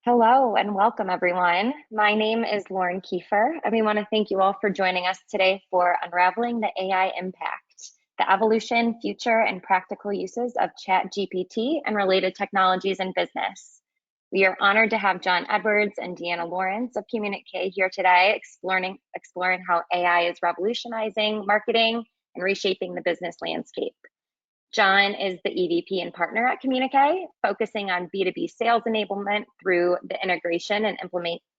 Hello and welcome, everyone. My name is Lauren Kiefer, and we want to thank you all for joining us today for Unraveling the AI Impact, the evolution, future, and practical uses of ChatGPT and related technologies in business. We are honored to have John Edwards and Deanna Lawrence of Communica here today, exploring how AI is revolutionizing marketing and reshaping the business landscape. John is the EVP and partner at Communica, focusing on B2B sales enablement through the integration and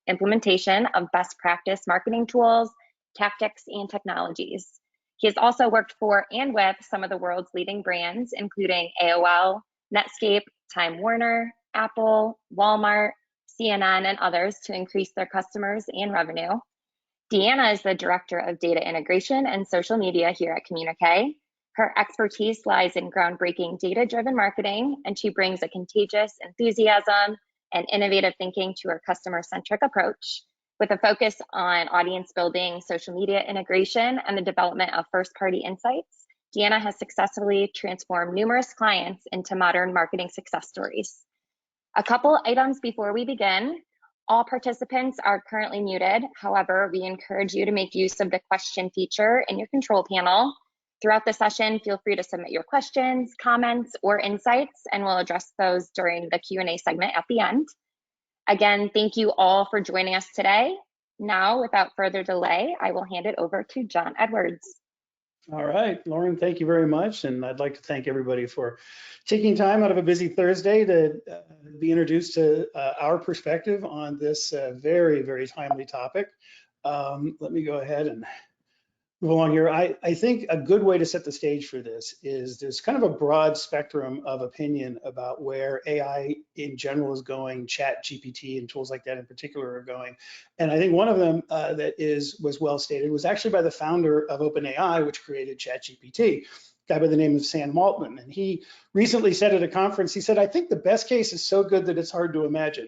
implementation of best practice marketing tools, tactics, and technologies. He has also worked for and with some of the world's leading brands, including AOL, Netscape, Time Warner, Apple, Walmart, CNN, and others to increase their customers and revenue. Deanna is the Director of Data Integration and Social Media here at Communica. Her expertise lies in groundbreaking data-driven marketing, and she brings a contagious enthusiasm and innovative thinking to her customer-centric approach. With a focus on audience building, social media integration, and the development of first-party insights, Deanna has successfully transformed numerous clients into modern marketing success stories. A couple items before we begin. All participants are currently muted. However, we encourage you to make use of the question feature in your control panel. Throughout the session, feel free to submit your questions, comments, or insights, and we'll address those during the Q&A segment at the end. Again, thank you all for joining us today. Now, without further delay, I will hand it over to John Edwards. All right, Lauren, thank you very much. And I'd like to thank everybody for taking time out of a busy Thursday to be introduced to our perspective on this very, very timely topic. Let me go ahead and move along here. I think a good way to set the stage for this is there's kind of a broad spectrum of opinion about where AI in general is going, ChatGPT and tools like that in particular are going. And I think one of them that was well stated was actually by the founder of OpenAI, which created ChatGPT, a guy by the name of Sam Altman. And he recently said at a conference, he said, I think the best case is so good that it's hard to imagine.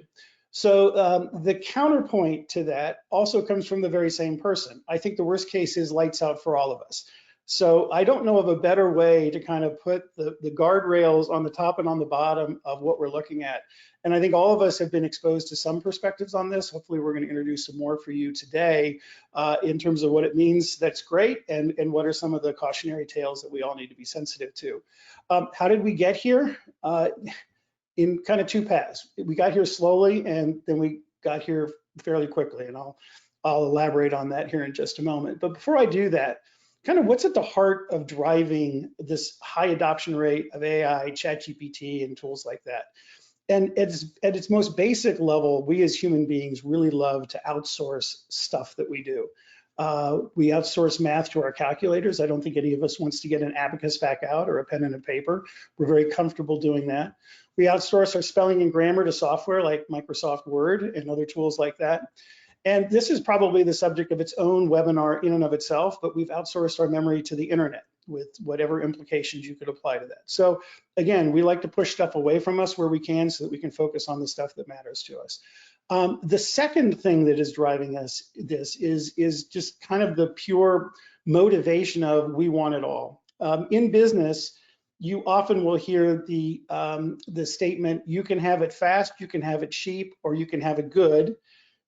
So the counterpoint to that also comes from the very same person. I think the worst case is lights out for all of us. So I don't know of a better way to kind of put the guardrails on the top and on the bottom of what we're looking at. And I think all of us have been exposed to some perspectives on this. Hopefully we're going to introduce some more for you today in terms of what it means that's great and what are some of the cautionary tales that we all need to be sensitive to. How did we get here? In kind of two paths. We got here slowly and then we got here fairly quickly, and I'll elaborate on that here in just a moment. But before I do that, kind of what's at the heart of driving this high adoption rate of AI, ChatGPT, and tools like that? And at its most basic level, we as human beings really love to outsource stuff that we do. We outsource math to our calculators. I don't think any of us wants to get an abacus back out or a pen and a paper. We're very comfortable doing that. We outsource our spelling and grammar to software like Microsoft Word and other tools like that. And this is probably the subject of its own webinar in and of itself, but we've outsourced our memory to the internet with whatever implications you could apply to that. So again, we like to push stuff away from us where we can so that we can focus on the stuff that matters to us. The second thing that is driving us this is just kind of the pure motivation of we want it all. In business, you often will hear the statement, you can have it fast, you can have it cheap, or you can have it good.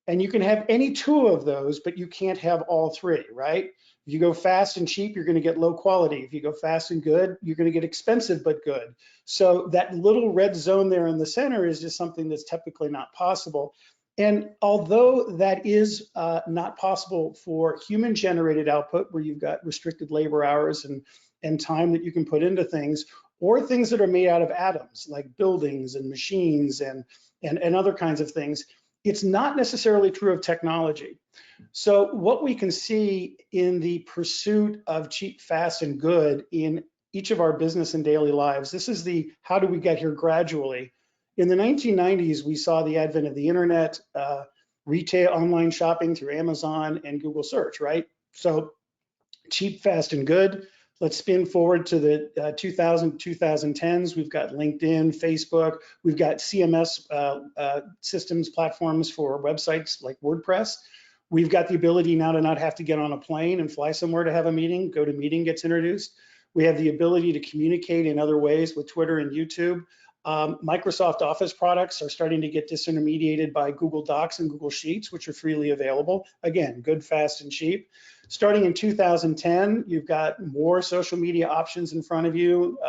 And you can have any two of those, but you can't have all three, right? If you go fast and cheap, you're going to get low quality. If you go fast and good, you're going to get expensive but good. So that little red zone there in the center is just something that's typically not possible. And although that is not possible for human-generated output, where you've got restricted labor hours and time that you can put into things, or things that are made out of atoms, like buildings and machines and other kinds of things, it's not necessarily true of technology. So what we can see in the pursuit of cheap, fast, and good in each of our business and daily lives, this is the how do we get here gradually. In the 1990s, we saw the advent of the internet, retail, online shopping through Amazon and Google search, right? So cheap, fast, and good. Let's spin forward to the 2010s. We've got LinkedIn, Facebook. We've got CMS systems, platforms for websites like WordPress. We've got the ability now to not have to get on a plane and fly somewhere to have a meeting. GoToMeeting gets introduced. We have the ability to communicate in other ways with Twitter and YouTube. Microsoft Office products are starting to get disintermediated by Google Docs and Google Sheets, which are freely available. Again, good, fast, and cheap. Starting in 2010, you've got more social media options in front of you.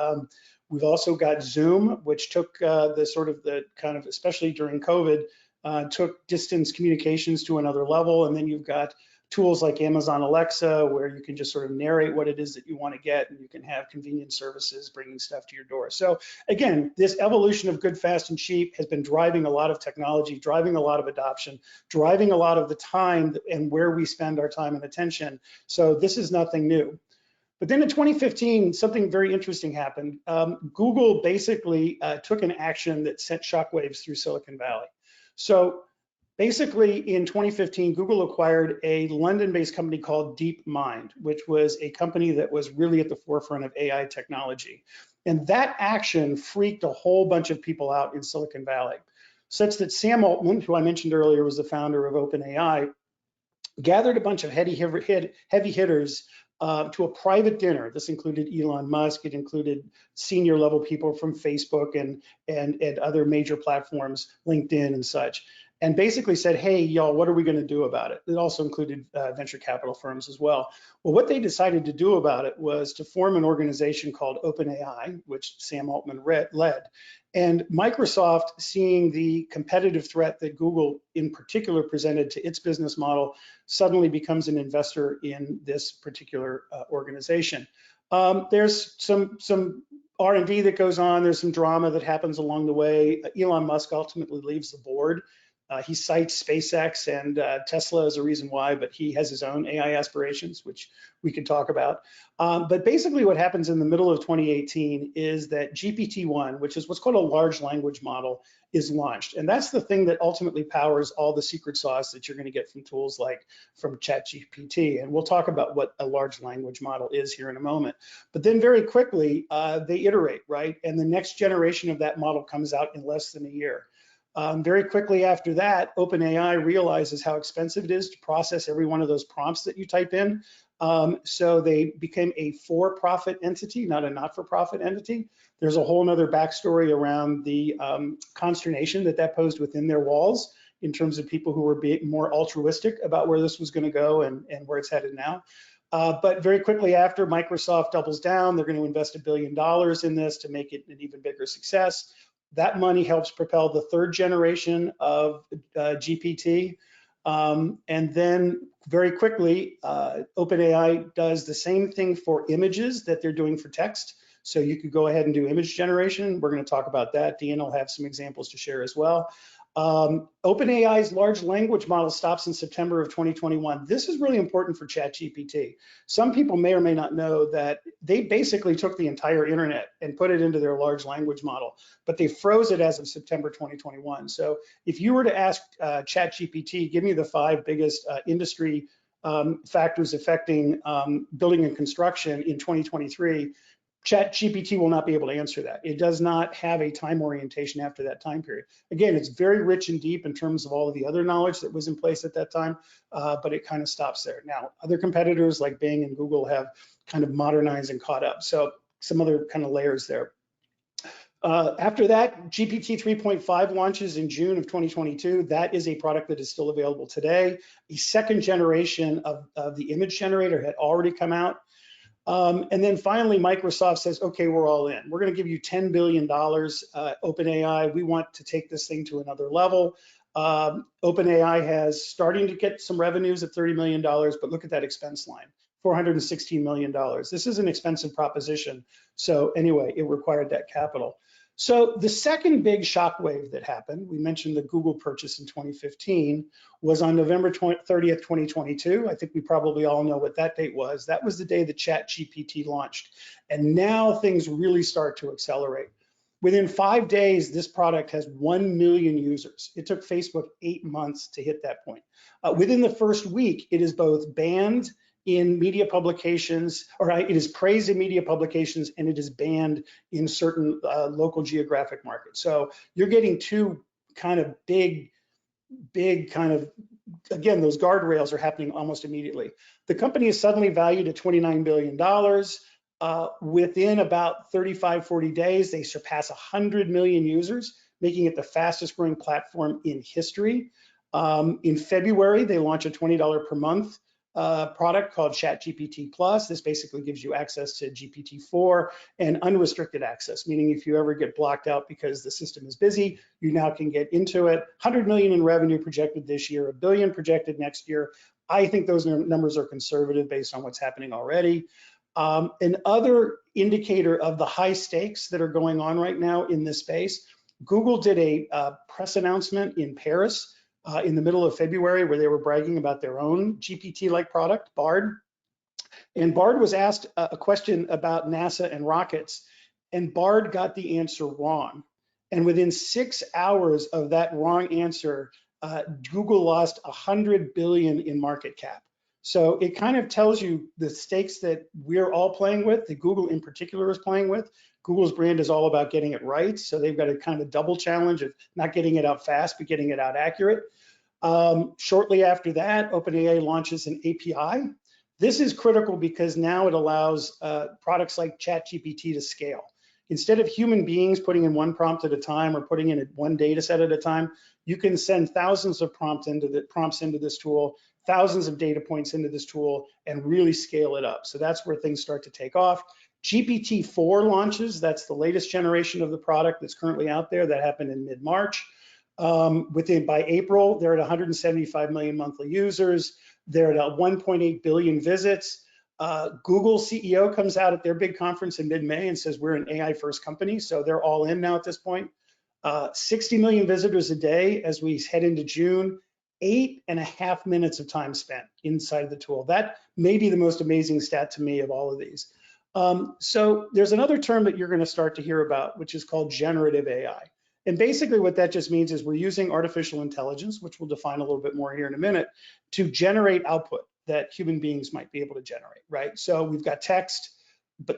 We've also got Zoom, which took especially during COVID, took distance communications to another level. And then you've got tools like Amazon Alexa, where you can just sort of narrate what it is that you want to get, and you can have convenient services bringing stuff to your door. So again, this evolution of good, fast, and cheap has been driving a lot of technology, driving a lot of adoption, driving a lot of the time and where we spend our time and attention. So this is nothing new. But then in 2015, something very interesting happened. Google basically took an action that sent shockwaves through Silicon Valley. So basically, in 2015, Google acquired a London-based company called DeepMind, which was a company that was really at the forefront of AI technology. And that action freaked a whole bunch of people out in Silicon Valley, such that Sam Altman, who I mentioned earlier was the founder of OpenAI, gathered a bunch of heavy hitters to a private dinner. This included Elon Musk. It included senior level people from Facebook and other major platforms, LinkedIn and such, and basically said, hey, y'all, what are we going to do about it? It also included venture capital firms as well. Well, what they decided to do about it was to form an organization called OpenAI, which Sam Altman led. And Microsoft, seeing the competitive threat that Google in particular presented to its business model, suddenly becomes an investor in this particular organization. There's some R&D that goes on. There's some drama that happens along the way. Elon Musk ultimately leaves the board. He cites SpaceX and Tesla as a reason why, but he has his own AI aspirations, which we could talk about. But basically what happens in the middle of 2018 is that GPT-1, which is what's called a large language model, is launched. And that's the thing that ultimately powers all the secret sauce that you're going to get from tools like from ChatGPT. And we'll talk about what a large language model is here in a moment. But then very quickly, they iterate, right? And the next generation of that model comes out in less than a year. Very quickly after that, OpenAI realizes how expensive it is to process every one of those prompts that you type in. So they became a for-profit entity, not a not-for-profit entity. There's a whole nother backstory around the consternation that posed within their walls in terms of people who were being more altruistic about where this was going to go and where it's headed now. But very quickly after, Microsoft doubles down. They're going to invest $1 billion in this to make it an even bigger success. That money helps propel the third generation of GPT. And then very quickly, OpenAI does the same thing for images that they're doing for text. So you could go ahead and do image generation. We're going to talk about that. Dean will have some examples to share as well. OpenAI's large language model stops in September of 2021. This is really important for ChatGPT. Some people may or may not know that they basically took the entire internet and put it into their large language model, but they froze it as of September 2021. So if you were to ask ChatGPT, give me the 5 biggest industry factors affecting building and construction in 2023, ChatGPT will not be able to answer that. It does not have a time orientation after that time period. Again, it's very rich and deep in terms of all of the other knowledge that was in place at that time, but it kind of stops there. Now, other competitors like Bing and Google have kind of modernized and caught up. So some other kind of layers there. After that, GPT 3.5 launches in June of 2022. That is a product that is still available today. A second generation of the image generator had already come out. And then finally, Microsoft says, okay, we're all in. We're going to give you $10 billion, OpenAI. We want to take this thing to another level. OpenAI has starting to get some revenues at $30 million, but look at that expense line, $416 million. This is an expensive proposition. So anyway, it required that capital. So the second big shockwave that happened, we mentioned the Google purchase in 2015, was on November 30th, 2022. I think we probably all know what that date was. That was the day that ChatGPT launched. And now things really start to accelerate. Within 5 days, this product has 1 million users. It took Facebook 8 months to hit that point. Within the first week, it is both banned in media publications, or it is praised in media publications, and it is banned in certain local geographic markets. So you're getting two kind of big kind of, again, those guardrails are happening almost immediately. The company is suddenly valued at $29 billion. Within about 35, 40 days, they surpass 100 million users, making it the fastest growing platform in history. In February, they launched a $20 per month product called ChatGPT Plus. This basically gives you access to GPT-4 and unrestricted access, meaning if you ever get blocked out because the system is busy, you now can get into it. 100 million in revenue projected this year, $1 billion projected next year. I think those numbers are conservative based on what's happening already. Another indicator of the high stakes that are going on right now in this space, Google did a press announcement in Paris in the middle of February where they were bragging about their own GPT-like product, Bard. And Bard was asked a question about NASA and rockets, and Bard got the answer wrong. And within 6 hours of that wrong answer, Google lost 100 billion in market cap. So it kind of tells you the stakes that we're all playing with, that Google in particular is playing with. Google's brand is all about getting it right. So they've got a kind of double challenge of not getting it out fast, but getting it out accurate. Shortly after that, OpenAI launches an API. This is critical because now it allows products like ChatGPT to scale. Instead of human beings putting in one prompt at a time or putting in one data set at a time, you can send thousands of prompts into this tool, thousands of data points into this tool, and really scale it up. So that's where things start to take off. GPT-4 launches. That's the latest generation of the product that's currently out there. That happened in mid-March. By April, they're at 175 million monthly users. They're at 1.8 billion visits. Google CEO comes out at their big conference in mid-May and says we're an AI first company. So they're all in now at this point. 60 million visitors a day as we head into June. 8.5 minutes of time spent inside the tool. That may be the most amazing stat to me of all of these. So there's another term that you're going to start to hear about, which is called generative AI. And basically what that just means is we're using artificial intelligence, which we'll define a little bit more here in a minute, to generate output that human beings might be able to generate, right? So we've got text,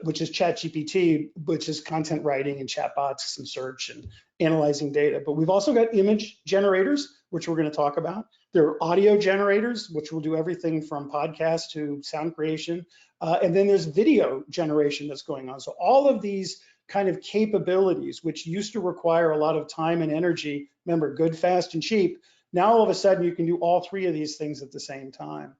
which is ChatGPT, which is content writing and chatbots and search and analyzing data. But we've also got image generators, which we're going to talk about. There are audio generators, which will do everything from podcast to sound creation. And then there's video generation that's going on. So all of these kind of capabilities, which used to require a lot of time and energy, remember, good, fast, and cheap, now all of a sudden you can do all three of these things at the same time.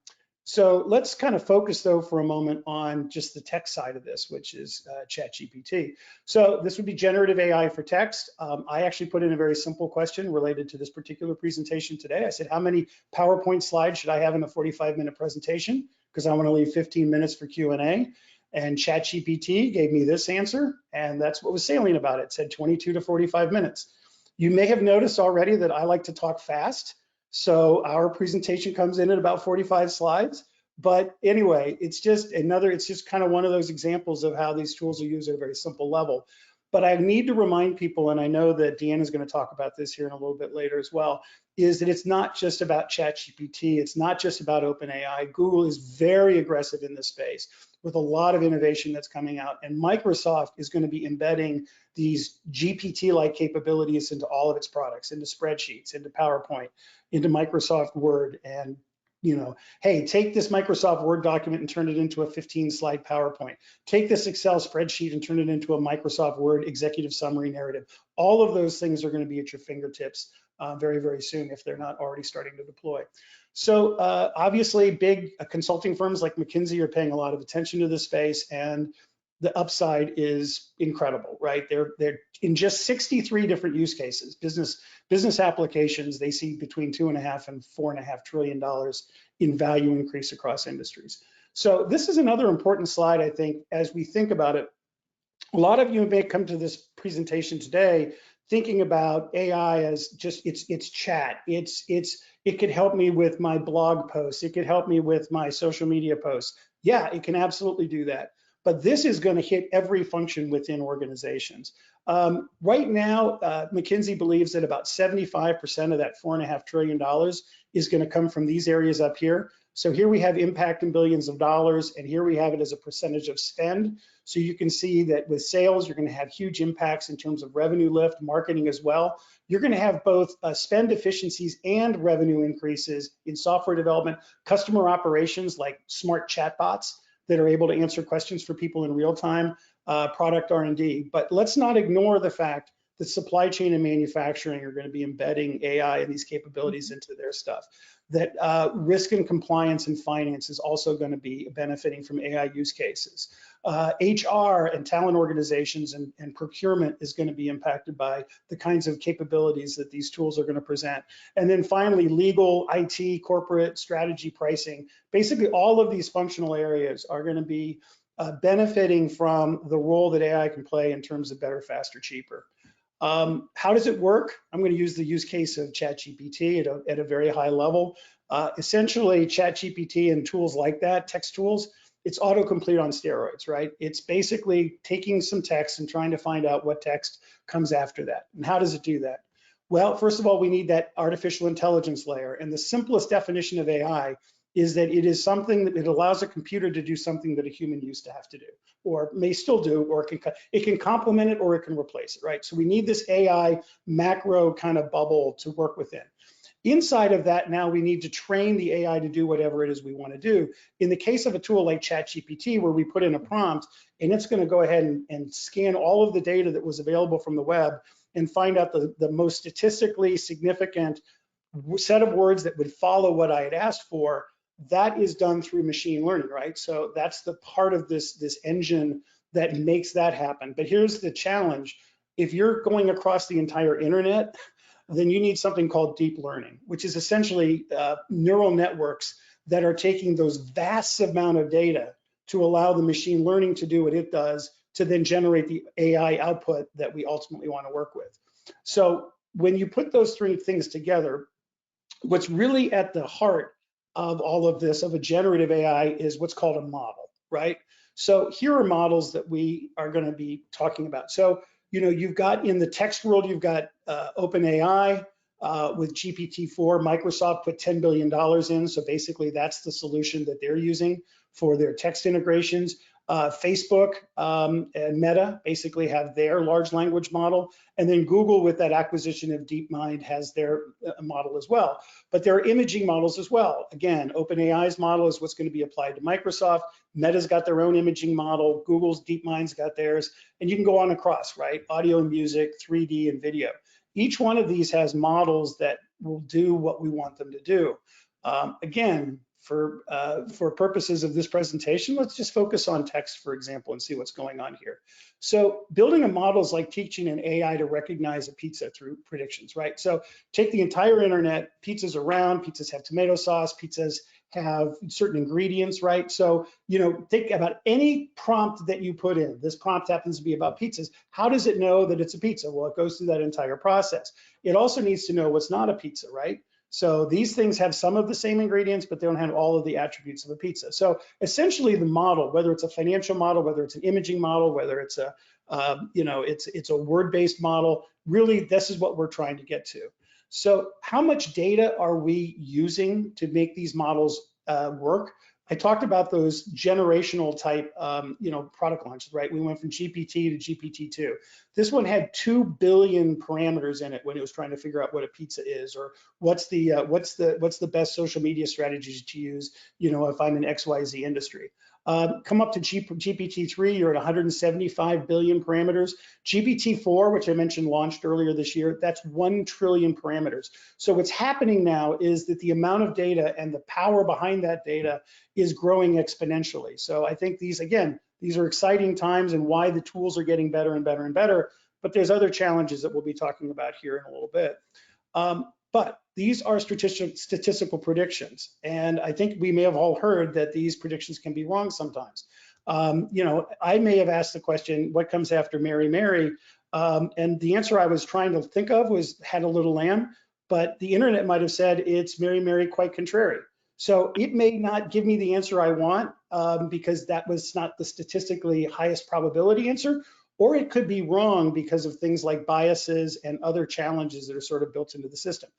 So let's kind of focus though for a moment on just the text side of this, which is ChatGPT. So this would be generative AI for text. I actually put in a very simple question related to this particular presentation today. I said, how many PowerPoint slides should I have in a 45-minute presentation? Because I want to leave 15 minutes for Q&A. And ChatGPT gave me this answer, and that's what was salient about it. It said 22 to 45 minutes. You may have noticed already that I like to talk fast. So our presentation comes in at about 45 slides. But anyway, it's just kind of one of those examples of how these tools are used at a very simple level. But I need to remind people, and I know that Deanna is going to talk about this here in a little bit later as well, is that it's not just about ChatGPT. It's not just about OpenAI. Google is very aggressive in this space with a lot of innovation that's coming out. And Microsoft is going to be embedding these GPT-like capabilities into all of its products, into spreadsheets, into PowerPoint, into Microsoft Word. And hey, take this Microsoft Word document and turn it into a 15-slide PowerPoint. Take this Excel spreadsheet and turn it into a Microsoft Word executive summary narrative. All of those things are going to be at your fingertips very, very soon if they're not already starting to deploy. So obviously, big consulting firms like McKinsey are paying a lot of attention to this space, and the upside is incredible, right? They're in just 63 different use cases, business applications. They see between $2.5 and $4.5 trillion in value increase across industries. So this is another important slide, I think, as we think about it. A lot of you may come to this presentation today thinking about AI as just it's chat. It could help me with my blog posts. It could help me with my social media posts. Yeah, it can absolutely do that. But this is going to hit every function within organizations. Right now, McKinsey believes that about 75% of that $4.5 trillion is going to come from these areas up here. So here we have impact in billions of dollars, and here we have it as a percentage of spend. So you can see that with sales, you're going to have huge impacts in terms of revenue lift, marketing as well. You're going to have both spend efficiencies and revenue increases in software development, customer operations like smart chatbots that are able to answer questions for people in real time, product R&D. But let's not ignore the fact that supply chain and manufacturing are going to be embedding AI and these capabilities into their stuff. That risk and compliance and finance is also going to be benefiting from AI use cases. HR and talent organizations and procurement is going to be impacted by the kinds of capabilities that these tools are going to present. And then finally, legal, IT, corporate, strategy, pricing, basically all of these functional areas are going to be benefiting from the role that AI can play in terms of better, faster, cheaper. How does it work? I'm going to use the use case of ChatGPT at a very high level. Essentially, ChatGPT and tools like that, text tools, it's autocomplete on steroids, right? It's basically taking some text and trying to find out what text comes after that. And how does it do that? Well, first of all, we need that artificial intelligence layer. And the simplest definition of AI is that it is something that it allows a computer to do something that a human used to have to do, or may still do, or it can complement it or it can replace it, right? So we need this AI macro kind of bubble to work within. Inside of that, now we need to train the AI to do whatever it is we want to do. In the case of a tool like ChatGPT, where we put in a prompt and it's going to go ahead and scan all of the data that was available from the web and find out the most statistically significant set of words that would follow what I had asked for, that is done through machine learning, right? So that's the part of this engine that makes that happen. But here's the challenge. If you're going across the entire internet, then you need something called deep learning, which is essentially neural networks that are taking those vast amount of data to allow the machine learning to do what it does to then generate the AI output that we ultimately want to work with. So when you put those three things together, what's really at the heart of all of this, of a generative AI, is what's called a model, right? So here are models that we are going to be talking about. So, you know, you've got in the text world, you've got OpenAI with GPT-4. Microsoft put $10 billion in. So basically that's the solution that they're using for their text integrations. Facebook and Meta basically have their large language model, and then Google with that acquisition of DeepMind has their model as well. But there are imaging models as well. Again, OpenAI's model is what's going to be applied to Microsoft. Meta's got their own imaging model. Google's DeepMind's got theirs, and you can go on across, right? Audio and music, 3D and video. Each one of these has models that will do what we want them to do. Again, for purposes of this presentation, let's just focus on text, for example, and see what's going on here. So building a model is like teaching an AI to recognize a pizza through predictions, right? So take the entire internet, pizzas are round, pizzas have tomato sauce, pizzas have certain ingredients, right? So, you know, think about any prompt that you put in. This prompt happens to be about pizzas. How does it know that it's a pizza? Well, it goes through that entire process. It also needs to know what's not a pizza, right? So these things have some of the same ingredients, but they don't have all of the attributes of a pizza. So essentially the model, whether it's a financial model, whether it's an imaging model, whether it's a, you know, it's a word-based model, really this is what we're trying to get to. So how much data are we using to make these models work? I talked about those generational type, you know, product launches, right? We went from GPT to GPT-2. This one had 2 billion parameters in it when it was trying to figure out what a pizza is, or what's the best social media strategies to use, you know, if I'm in XYZ industry. Come up to GPT-3, you're at 175 billion parameters. GPT-4, which I mentioned launched earlier this year, that's 1 trillion parameters. So what's happening now is that the amount of data and the power behind that data is growing exponentially. So I think these, again, these are exciting times and why the tools are getting better and better and better, but there's other challenges that we'll be talking about here in a little bit. But these are statistical predictions. And I think we may have all heard that these predictions can be wrong sometimes. You know, I may have asked the question, what comes after Mary, Mary? And the answer I was trying to think of was had a little lamb, but the internet might have said it's Mary, Mary, quite contrary. So it may not give me the answer I want because that was not the statistically highest probability answer, or it could be wrong because of things like biases and other challenges that are sort of built into the system.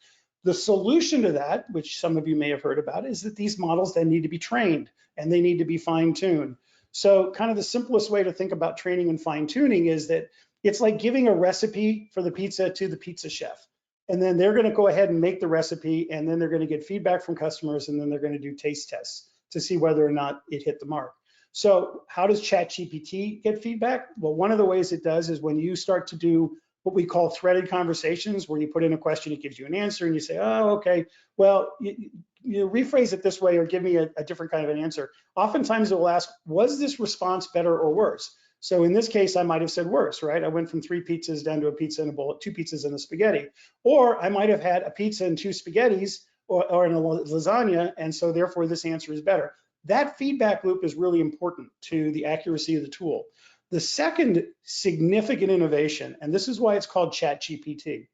The solution to that, which some of you may have heard about, is that these models then need to be trained and they need to be fine-tuned. So kind of the simplest way to think about training and fine-tuning is that it's like giving a recipe for the pizza to the pizza chef. And then they're gonna go ahead and make the recipe, and then they're gonna get feedback from customers, and then they're gonna do taste tests to see whether or not it hit the mark. So how does ChatGPT get feedback? Well, one of the ways it does is when you start to do what we call threaded conversations, where you put in a question, it gives you an answer, and you say, oh, okay, well, you rephrase it this way or give me a different kind of an answer. Oftentimes it will ask, was this response better or worse? So in this case, I might have said worse, right? I went from 3 pizzas down to a pizza and a bowl, 2 pizzas and a spaghetti. Or I might have had a pizza and 2 spaghettis or in a lasagna, and so therefore this answer is better. That feedback loop is really important to the accuracy of the tool. The second significant innovation, and this is why it's called ChatGPT,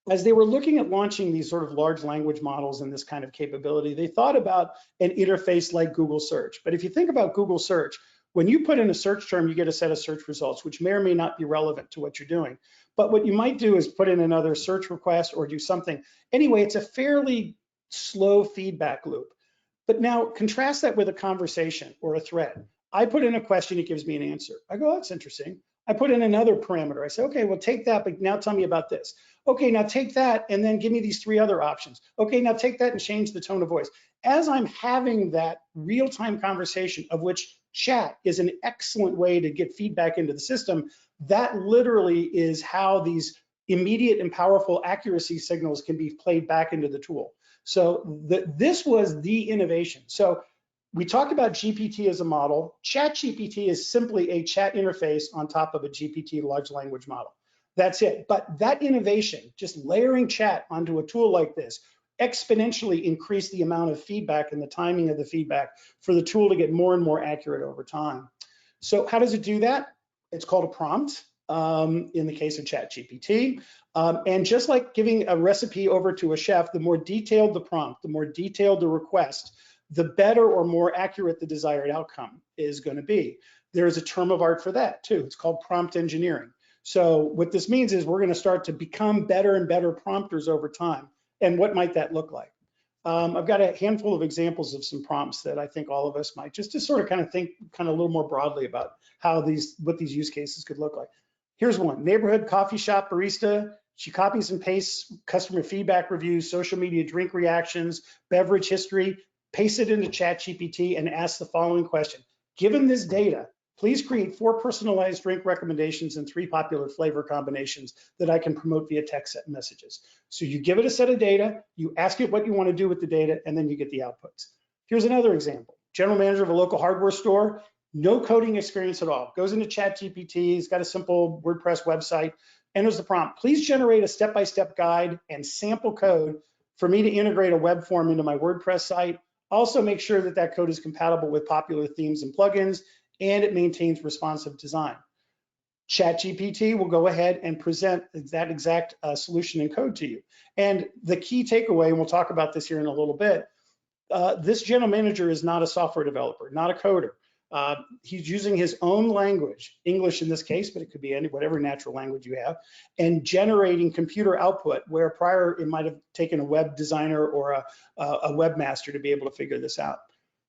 as they were looking at launching these sort of large language models and this kind of capability, they thought about an interface like Google search. But if you think about Google search, when you put in a search term, you get a set of search results, which may or may not be relevant to what you're doing. But what you might do is put in another search request or do something. Anyway, it's a fairly slow feedback loop. But now contrast that with a conversation or a thread. I put in a question, it gives me an answer. I go, oh, that's interesting. I put in another parameter. I say, okay, well, take that, but now tell me about this. Okay, now take that and then give me these 3 other options. Okay, now take that and change the tone of voice. As I'm having that real-time conversation, of which chat is an excellent way to get feedback into the system, that literally is how these immediate and powerful accuracy signals can be played back into the tool. So this was the innovation. So we talked about GPT as a model. ChatGPT is simply a chat interface on top of a GPT large language model. That's it. But that innovation, just layering chat onto a tool like this, exponentially increased the amount of feedback and the timing of the feedback for the tool to get more and more accurate over time. So how does it do that? It's called a prompt in the case of ChatGPT. And just like giving a recipe over to a chef, the more detailed the prompt, the more detailed the request, the better or more accurate the desired outcome is going to be. There's a term of art for that too. It's called prompt engineering. So what this means is we're going to start to become better and better prompters over time. And what might that look like? I've got a handful of examples of some prompts that I think all of us might just to sort of kind of think kind of a little more broadly about how what these use cases could look like. Here's one: neighborhood coffee shop barista. She copies and pastes customer feedback reviews, social media drink reactions, beverage history, pastes it into ChatGPT and asks the following question: given this data, please create 4 personalized drink recommendations and 3 popular flavor combinations that I can promote via text messages. So you give it a set of data, you ask it what you want to do with the data, and then you get the outputs. Here's another example: general manager of a local hardware store, no coding experience at all, goes into ChatGPT, he's got a simple WordPress website, enters the prompt: please generate a step-by-step guide and sample code for me to integrate a web form into my WordPress site. Also make sure that that code is compatible with popular themes and plugins, and it maintains responsive design. ChatGPT will go ahead and present that exact solution and code to you. And the key takeaway, and we'll talk about this here in a little bit, this general manager is not a software developer, not a coder. He's using his own language, English in this case, but it could be whatever natural language you have, and generating computer output where prior it might have taken a web designer or a webmaster to be able to figure this out.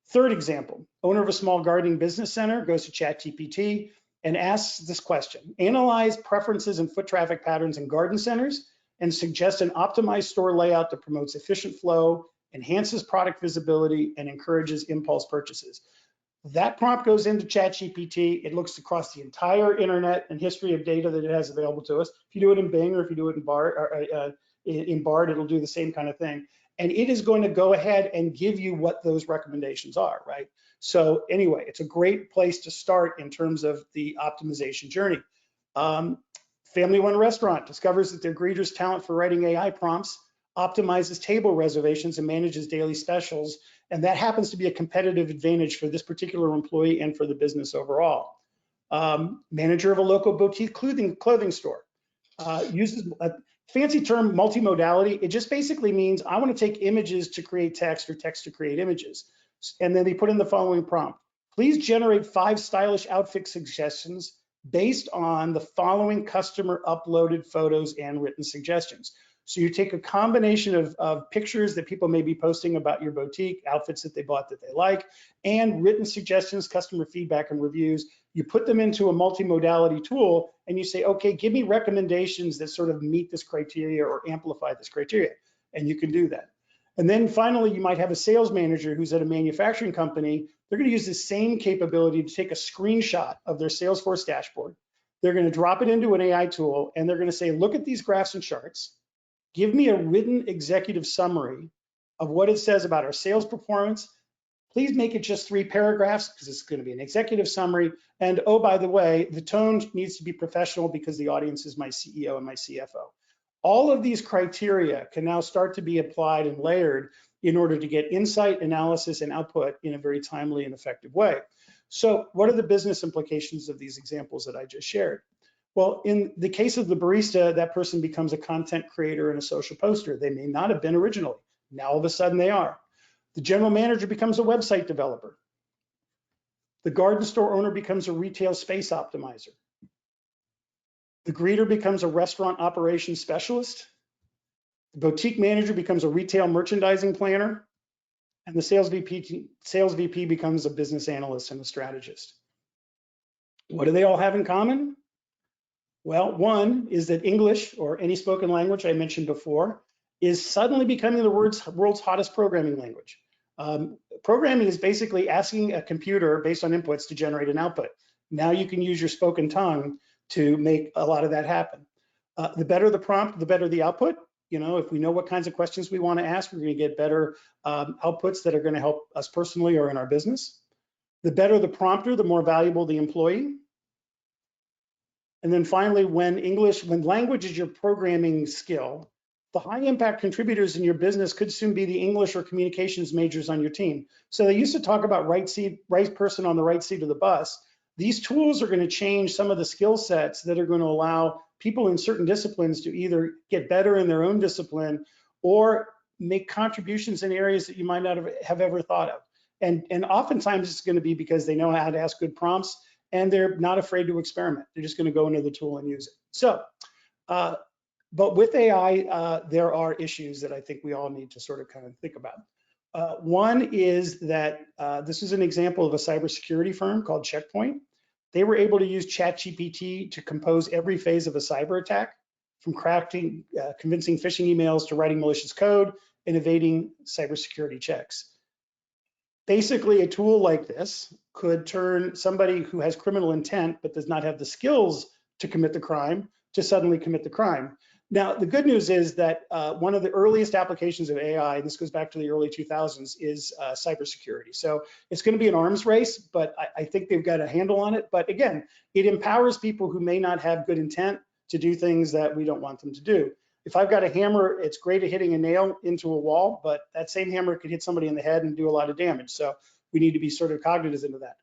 Third example: owner of a small gardening business center goes to ChatGPT and asks this question: analyze preferences and foot traffic patterns in garden centers and suggest an optimized store layout that promotes efficient flow, enhances product visibility, and encourages impulse purchases. That prompt goes into ChatGPT. It looks across the entire internet and history of data that it has available to us. If you do it in Bing or if you do it in Bard, it'll do the same kind of thing. And it is going to go ahead and give you what those recommendations are, right? So anyway, it's a great place to start in terms of the optimization journey. Family-run restaurant discovers that their greeter's talent for writing AI prompts optimizes table reservations and manages daily specials. And that happens to be a competitive advantage for this particular employee and for the business overall. Manager of a local boutique clothing store uses a fancy term, multimodality. It just basically means I want to take images to create text or text to create images. And then they put in the following prompt: please generate 5 stylish outfit suggestions based on the following customer uploaded photos and written suggestions. So you take a combination of pictures that people may be posting about your boutique, outfits that they bought that they like, and written suggestions, customer feedback, and reviews. You put them into a multimodality tool and you say, okay, give me recommendations that sort of meet this criteria or amplify this criteria. And you can do that. And then finally, you might have a sales manager who's at a manufacturing company. They're going to use the same capability to take a screenshot of their Salesforce dashboard. They're going to drop it into an AI tool, and they're going to say, look at these graphs and charts. Give me a written executive summary of what it says about our sales performance. Please make it just 3 paragraphs because it's going to be an executive summary. And oh, by the way, the tone needs to be professional because the audience is my CEO and my CFO. All of these criteria can now start to be applied and layered in order to get insight, analysis, and output in a very timely and effective way. So what are the business implications of these examples that I just shared? Well, in the case of the barista, that person becomes a content creator and a social poster. They may not have been originally. Now all of a sudden they are. The general manager becomes a website developer. The garden store owner becomes a retail space optimizer. The greeter becomes a restaurant operations specialist. The boutique manager becomes a retail merchandising planner. And the sales VP becomes a business analyst and a strategist. What do they all have in common? Well, one is that English, or any spoken language I mentioned before, is suddenly becoming the world's hottest programming language. Programming is basically asking a computer based on inputs to generate an output. Now you can use your spoken tongue to make a lot of that happen. The better the prompt, the better the output. You know, if we know what kinds of questions we want to ask, we're going to get better outputs that are going to help us personally or in our business. The better the prompter, the more valuable the employee. And then finally, when language is your programming skill, the high impact contributors in your business could soon be the English or communications majors on your team. So they used to talk about right person on the right seat of the bus. These tools are going to change some of the skill sets that are going to allow people in certain disciplines to either get better in their own discipline or make contributions in areas that you might not have ever thought of. And oftentimes it's going to be because they know how to ask good prompts and they're not afraid to experiment. They're just going to go into the tool and use it. So, but with AI, there are issues that I think we all need to sort of kind of think about. One is that this is an example of a cybersecurity firm called Checkpoint. They were able to use ChatGPT to compose every phase of a cyber attack, from crafting convincing phishing emails to writing malicious code and evading cybersecurity checks. Basically, a tool like this could turn somebody who has criminal intent but does not have the skills to commit the crime to suddenly commit the crime. Now, the good news is that one of the earliest applications of AI, and this goes back to the early 2000s, is cybersecurity. So it's going to be an arms race, but I think they've got a handle on it. But again, it empowers people who may not have good intent to do things that we don't want them to do. If I've got a hammer, it's great at hitting a nail into a wall, but that same hammer could hit somebody in the head and do a lot of damage. So we need to be sort of cognizant of that.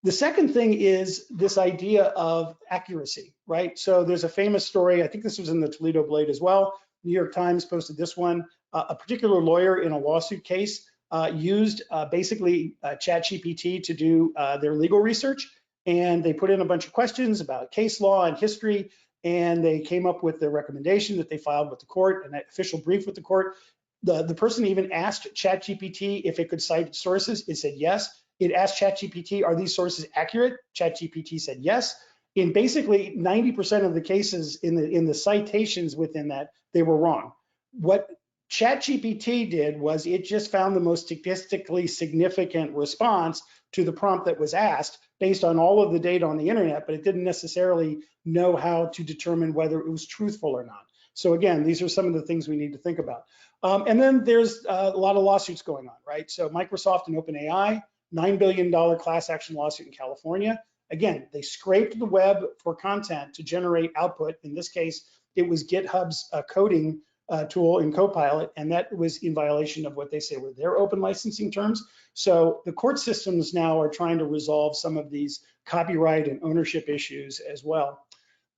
The second thing is this idea of accuracy, right? So there's a famous story, I think this was in the Toledo Blade as well. New York Times posted this one. A particular lawyer in a lawsuit case used basically ChatGPT to do their legal research. And they put in a bunch of questions about case law and history. And they came up with the recommendation that they filed with the court, an official brief with the court. The person even asked ChatGPT if it could cite sources. It said yes. It asked ChatGPT, are these sources accurate? ChatGPT said yes. In basically 90% of the cases in the citations within that, they were wrong. What ChatGPT did was it just found the most statistically significant response to the prompt that was asked based on all of the data on the internet, but it didn't necessarily know how to determine whether it was truthful or not. So again, these are some of the things we need to think about. And then there's a lot of lawsuits going on, right? So Microsoft and OpenAI, $9 billion class action lawsuit in California. Again, they scraped the web for content to generate output. In this case, it was GitHub's coding tool in Copilot, and that was in violation of what they say were their open licensing terms. So the court systems now are trying to resolve some of these copyright and ownership issues as well.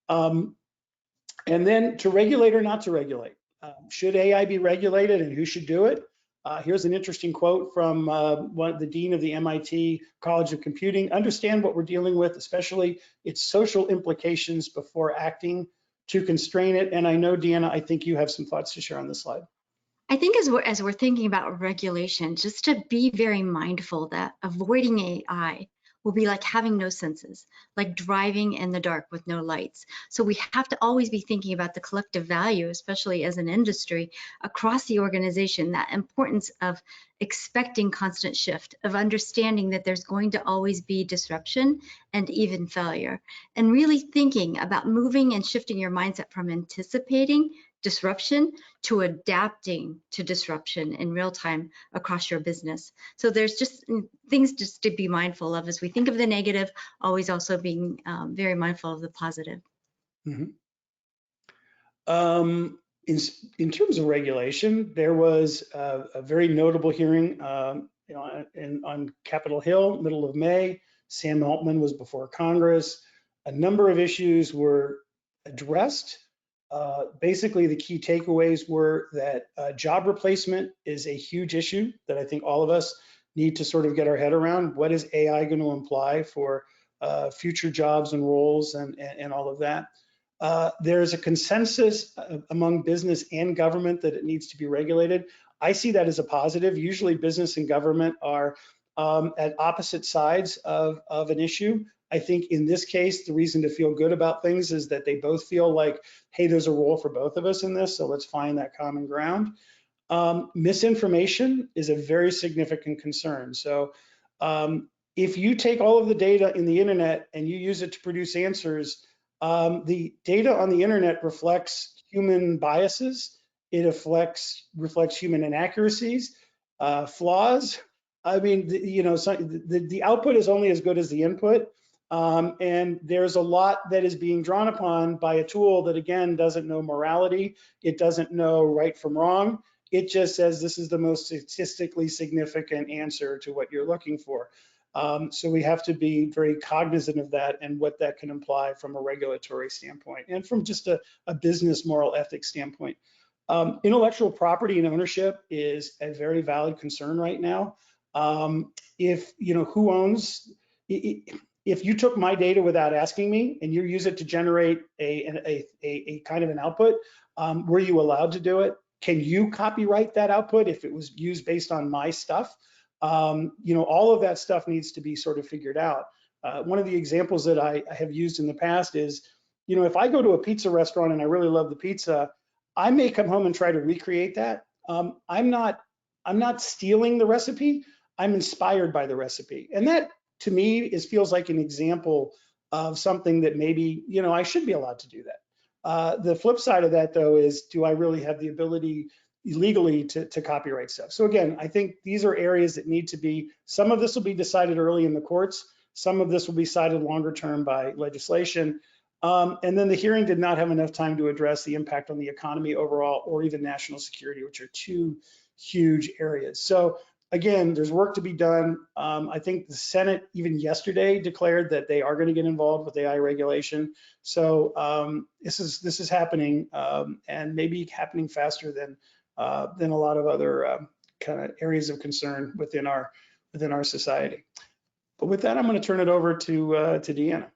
And then to regulate or not to regulate. Should AI be regulated and who should do it? Here's an interesting quote from the dean of the MIT College of Computing. Understand what we're dealing with, especially its social implications before acting to constrain it. And I know, Deanna, I think you have some thoughts to share on this slide. I think as we're thinking about regulation, just to be very mindful that avoiding AI will be like having no senses, like driving in the dark with no lights. So we have to always be thinking about the collective value, especially as an industry across the organization, that importance of expecting constant shift, of understanding that there's going to always be disruption and even failure, and really thinking about moving and shifting your mindset from anticipating disruption to adapting to disruption in real time across your business. So there's just things just to be mindful of as we think of the negative, always also being very mindful of the positive. Mm-hmm. In terms of regulation, there was a very notable hearing on Capitol Hill, middle of May. Sam Altman was before Congress. A number of issues were addressed. Basically, the key takeaways were that job replacement is a huge issue that I think all of us need to sort of get our head around. What is AI going to imply for future jobs and roles and all of that? There is a consensus among business and government that it needs to be regulated. I see that as a positive. Usually business and government are at opposite sides of an issue. I think in this case, the reason to feel good about things is that they both feel like, hey, there's a role for both of us in this, so let's find that common ground. Misinformation is a very significant concern. So if you take all of the data in the internet and you use it to produce answers, the data on the internet reflects human biases. It reflects human inaccuracies, flaws. I mean, the output is only as good as the input. And there's a lot that is being drawn upon by a tool that, again, doesn't know morality. It doesn't know right from wrong. It just says this is the most statistically significant answer to what you're looking for. So we have to be very cognizant of that and what that can imply from a regulatory standpoint and from just a business moral ethics standpoint. Intellectual property and ownership is a very valid concern right now. If who owns, if you took my data without asking me and you use it to generate a kind of an output, were you allowed to do it? Can you copyright that output if it was used based on my stuff? All of that stuff needs to be sort of figured out. One of the examples that I have used in the past is, if I go to a pizza restaurant and I really love the pizza, I may come home and try to recreate that. I'm not stealing the recipe. I'm inspired by the recipe, and that to me feels like an example of something that maybe I should be allowed to do that. The flip side of that, though, is do I really have the ability legally to copyright stuff? So again, I think these are areas that need to be, some of this will be decided early in the courts, some of this will be decided longer term by legislation. And then the hearing did not have enough time to address the impact on the economy overall or even national security, which are two huge areas. So again, there's work to be done. I think the Senate even yesterday declared that they are going to get involved with AI regulation. So this is happening and maybe happening faster than a lot of other kind of areas of concern within our society. But with that, I'm going to turn it over to Deanna.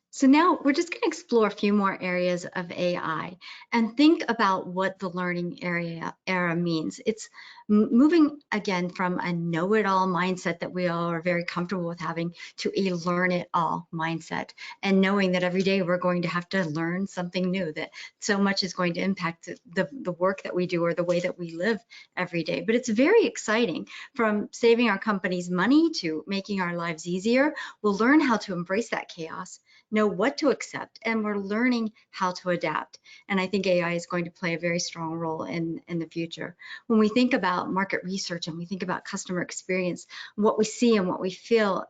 So now we're just going to explore a few more areas of AI and think about what the learning era means. It's moving again from a know-it-all mindset that we all are very comfortable with having to a learn-it-all mindset, and knowing that every day we're going to have to learn something new, that so much is going to impact the work that we do or the way that we live every day. But it's very exciting. From saving our companies money to making our lives easier, we'll learn how to embrace that chaos, know what to accept, and we're learning how to adapt. And I think AI is going to play a very strong role in the future. When we think about market research and we think about customer experience, what we see and what we feel,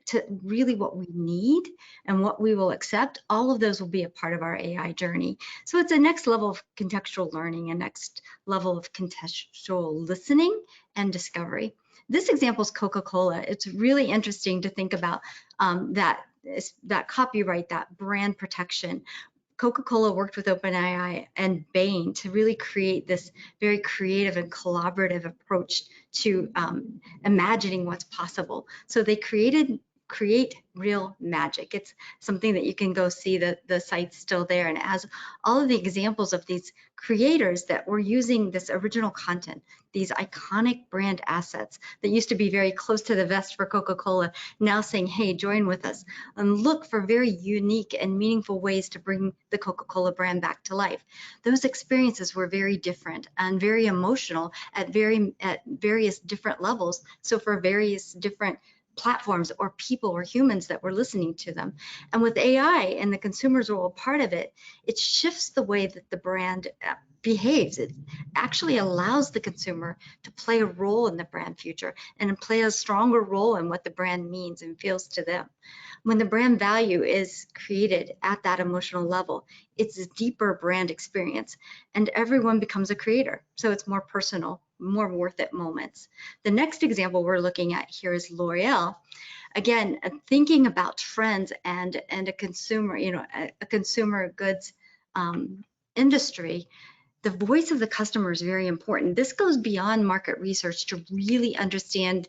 to really what we need and what we will accept, all of those will be a part of our AI journey. So it's a next level of contextual learning, a next level of contextual listening and discovery. This example is Coca-Cola. It's really interesting to think about that copyright, that brand protection. Coca-Cola worked with OpenAI and Bain to really create this very creative and collaborative approach to imagining what's possible. So they created create real magic. It's something that you can go see, the site's still there, and it has all of the examples of these creators that were using this original content, these iconic brand assets that used to be very close to the vest for Coca-Cola, now saying, hey, join with us and look for very unique and meaningful ways to bring the Coca-Cola brand back to life. Those experiences were very different and very emotional at various different levels. So for various different platforms or people or humans that were listening to them. And with AI and the consumers are all part of it, it shifts the way that the brand behaves. It actually allows the consumer to play a role in the brand future and play a stronger role in what the brand means and feels to them. When the brand value is created at that emotional level, it's a deeper brand experience and everyone becomes a creator. So it's more personal, more worth it moments. The next example we're looking at here is L'Oreal. Again, thinking about trends and a consumer, a consumer goods industry, the voice of the customer is very important. This goes beyond market research to really understand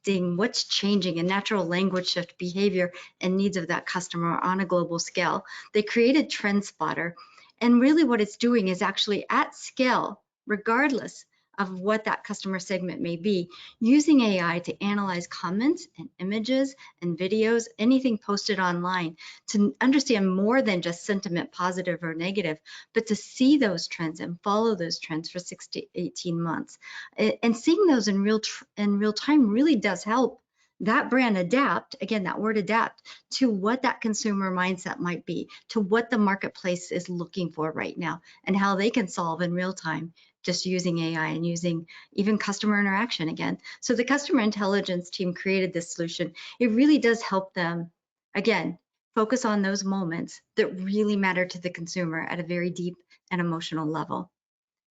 what's changing in natural language shift behavior and needs of that customer on a global scale. They created TrendSpotter, and really what it's doing is actually at scale, regardless of what that customer segment may be, using AI to analyze comments and images and videos, anything posted online, to understand more than just sentiment, positive or negative, but to see those trends and follow those trends for 6 to 18 months. And seeing those in real time really does help that brand adapt, again, that word adapt, to what that consumer mindset might be, to what the marketplace is looking for right now, and how they can solve in real time just using AI and using even customer interaction again. So the customer intelligence team created this solution. It really does help them, again, focus on those moments that really matter to the consumer at a very deep and emotional level.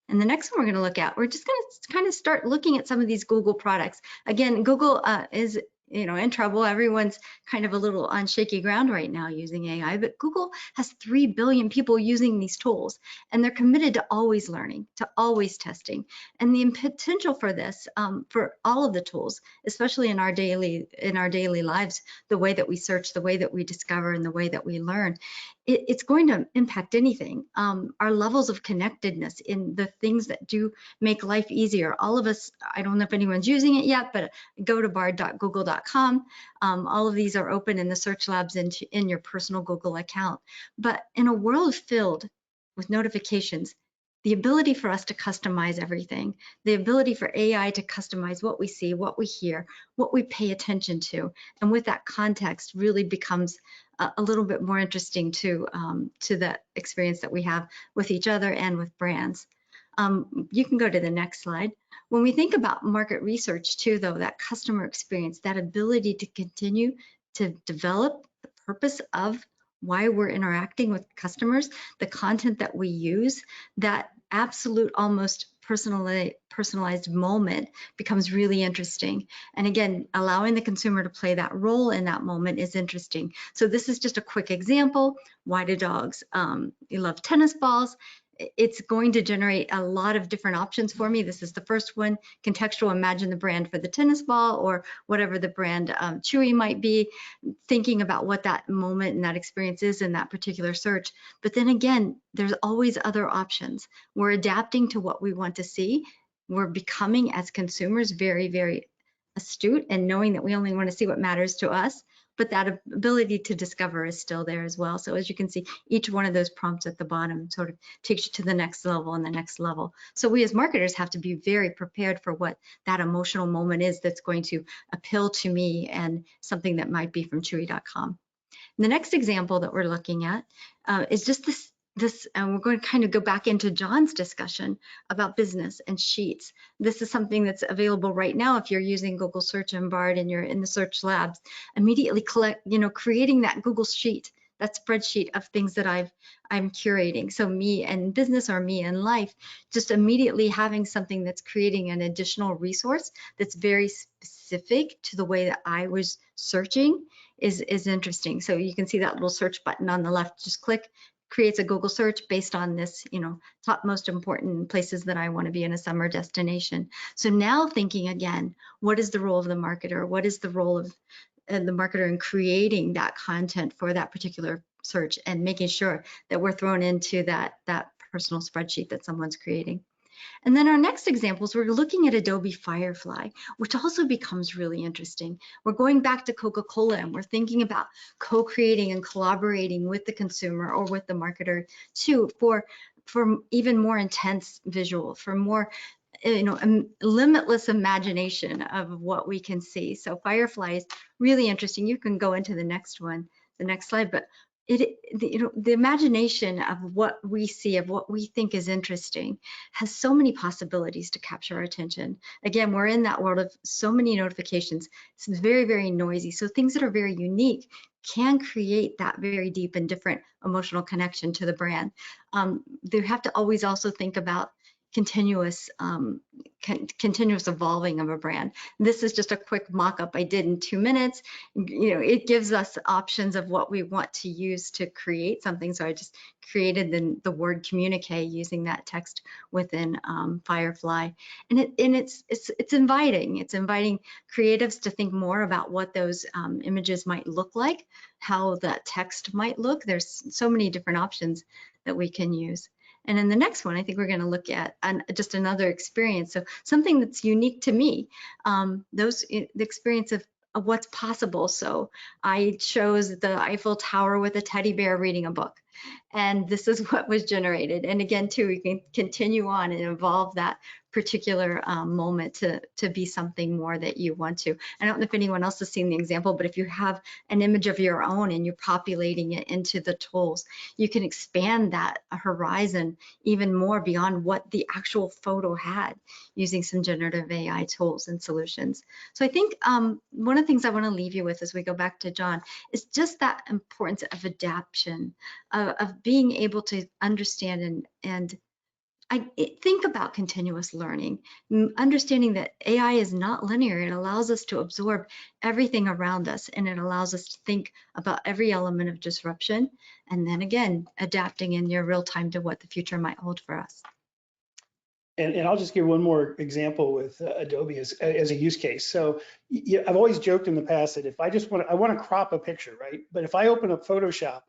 And the next one we're going to look at, we're just going to kind of start looking at some of these Google products. Again, Google is in trouble. Everyone's kind of a little on shaky ground right now using AI, but Google has 3 billion people using these tools, and they're committed to always learning, to always testing. And the potential for this, for all of the tools, especially in our daily lives, the way that we search, the way that we discover, and the way that we learn, it's going to impact anything. Our levels of connectedness in the things that do make life easier. All of us, I don't know if anyone's using it yet, but go to bard.google.com. All of these are open in the search labs in your personal Google account. But in a world filled with notifications, the ability for us to customize everything, the ability for AI to customize what we see, what we hear, what we pay attention to, and with that context really becomes a little bit more interesting to the experience that we have with each other and with brands. You can go to the next slide. When we think about market research too, though, that customer experience, that ability to continue to develop the purpose of why we're interacting with customers, the content that we use, that absolute almost personalized moment becomes really interesting. And again, allowing the consumer to play that role in that moment is interesting. So this is just a quick example. Why do dogs love tennis balls? It's going to generate a lot of different options for me. This is the first one, contextual, imagine the brand for the tennis ball or whatever the brand Chewy might be, thinking about what that moment and that experience is in that particular search. But then again, there's always other options. We're adapting to what we want to see. We're becoming, as consumers, very, very astute and knowing that we only want to see what matters to us. But that ability to discover is still there as well. So as you can see, each one of those prompts at the bottom sort of takes you to the next level and the next level. So we as marketers have to be very prepared for what that emotional moment is that's going to appeal to me and something that might be from Chewy.com. The next example that we're looking at is just this, and we're going to kind of go back into John's discussion about business and sheets. This is something that's available right now if you're using Google Search and Bard and you're in the search labs. Immediately creating that Google sheet, that spreadsheet of things that I'm curating. So me and business or me and life, just immediately having something that's creating an additional resource that's very specific to the way that I was searching is interesting. So you can see that little search button on the left, just click, creates a Google search based on this, top most important places that I want to be in a summer destination. So now thinking again, what is the role of the marketer? What is the role of the marketer in creating that content for that particular search and making sure that we're thrown into that personal spreadsheet that someone's creating. And then our next examples, we're looking at Adobe Firefly, which also becomes really interesting. We're going back to Coca-Cola and we're thinking about co-creating and collaborating with the consumer or with the marketer too for even more intense visual, for more limitless imagination of what we can see. So Firefly is really interesting. You can go into the next one, the next slide, but the imagination of what we see, of what we think is interesting, has so many possibilities to capture our attention. Again, we're in that world of so many notifications. It's very, very noisy. So things that are very unique can create that very deep and different emotional connection to the brand. They have to always also think about continuous evolving of a brand. This is just a quick mock-up I did in 2 minutes. It gives us options of what we want to use to create something. So I just created the word Communica using that text within Firefly, and it's inviting. It's inviting creatives to think more about what those images might look like, how that text might look. There's so many different options that we can use. And in the next one, I think we're going to look at just another experience. So something that's unique to me, the experience of what's possible. So I chose the Eiffel Tower with a teddy bear reading a book. And this is what was generated. And again, too, we can continue on and evolve that particular moment to be something more that you want to. I don't know if anyone else has seen the example, but if you have an image of your own and you're populating it into the tools, you can expand that horizon even more beyond what the actual photo had using some generative AI tools and solutions. So I think one of the things I want to leave you with as we go back to John is just that importance of adaptation, of being able to understand and I think about continuous learning, understanding that AI is not linear. It allows us to absorb everything around us, and it allows us to think about every element of disruption, and then again, adapting in your real time to what the future might hold for us. And I'll just give one more example with Adobe as a use case. So I've always joked in the past that if I want to crop a picture, right? But if I open up Photoshop,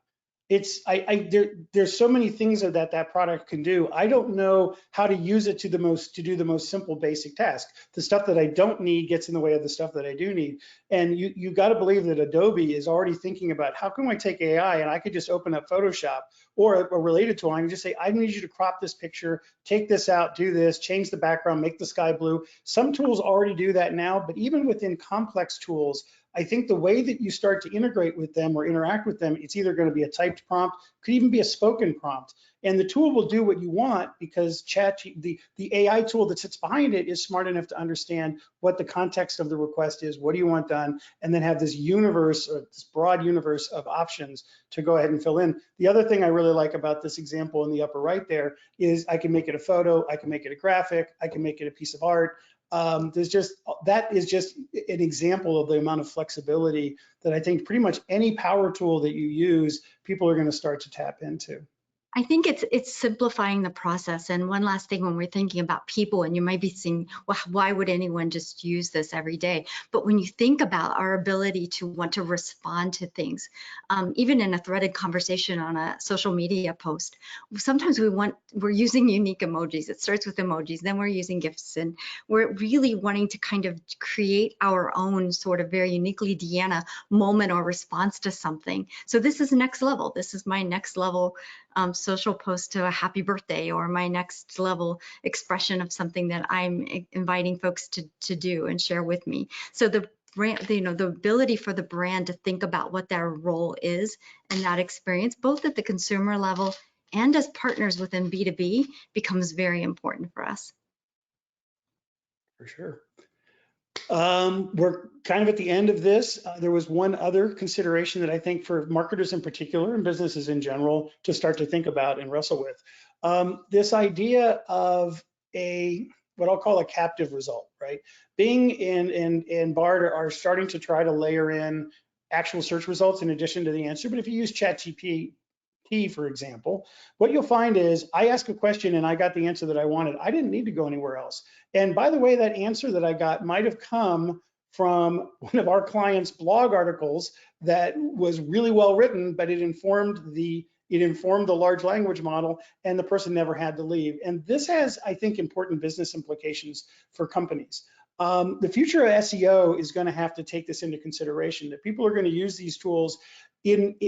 there's so many things that product can do. I don't know how to use it to do the most simple basic task. The stuff that I don't need gets in the way of the stuff that I do need. And you got to believe that Adobe is already thinking about how can I take AI and I could just open up Photoshop or a related tool and just say, I need you to crop this picture, take this out, do this, change the background, make the sky blue. Some tools already do that now, but even within complex tools, I think the way that you start to integrate with them or interact with them, it's either going to be a typed prompt, could even be a spoken prompt. And the tool will do what you want because the AI tool that sits behind it is smart enough to understand what the context of the request is, what do you want done, and then have this universe, or this broad universe of options to go ahead and fill in. The other thing I really like about this example in the upper right there is I can make it a photo, I can make it a graphic, I can make it a piece of art. That is just an example of the amount of flexibility that I think pretty much any power tool that you use, people are going to start to tap into. I think it's simplifying the process. And one last thing, when we're thinking about people, and you might be thinking, well, why would anyone just use this every day? But when you think about our ability to want to respond to things, even in a threaded conversation on a social media post, sometimes we're using unique emojis. It starts with emojis, then we're using GIFs, and we're really wanting to kind of create our own sort of very uniquely Deanna moment or response to something. So this is next level. This is my next level social post to a happy birthday, or my next level expression of something that I'm inviting folks to do and share with me. So the brand, the ability for the brand to think about what their role is in that experience, both at the consumer level and as partners within B2B, becomes very important for us. For sure. We're kind of at the end of this. There was one other consideration that I think for marketers in particular and businesses in general to start to think about and wrestle with. This idea of what I'll call a captive result, right? Bing and Bard are starting to try to layer in actual search results in addition to the answer. But if you use ChatGPT, for example, what you'll find is I ask a question and I got the answer that I wanted. I didn't need to go anywhere else. And by the way, that answer that I got might have come from one of our clients' blog articles that was really well written, but it informed the large language model, and the person never had to leave. And this has, I think, important business implications for companies. The future of SEO is going to have to take this into consideration, that people are going to use these tools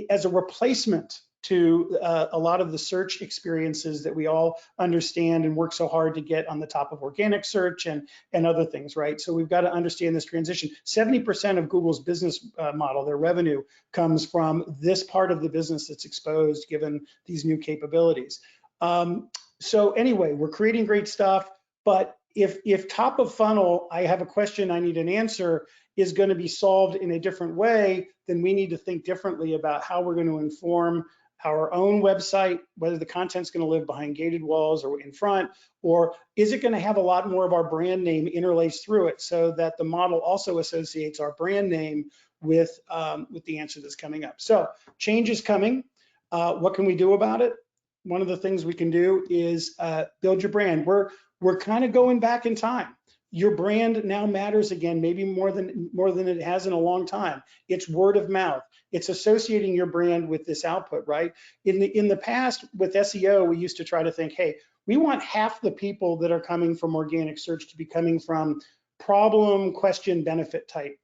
as a replacement to a lot of the search experiences that we all understand and work so hard to get on the top of organic search and other things, right? So we've got to understand this transition. 70% of Google's business model, their revenue, comes from this part of the business that's exposed given these new capabilities. So anyway, we're creating great stuff, but if top of funnel, I have a question, I need an answer, is going to be solved in a different way, then we need to think differently about how we're going to inform our own website, whether the content's going to live behind gated walls or in front, or is it going to have a lot more of our brand name interlaced through it so that the model also associates our brand name with the answer that's coming up. So change is coming. What can we do about it? One of the things we can do is build your brand. We're kind of going back in time. Your brand now matters again, maybe more than it has in a long time. It's word of mouth. It's associating your brand with this output, right? In the past with SEO, we used to try to think, hey, we want half the people that are coming from organic search to be coming from problem, question, benefit type,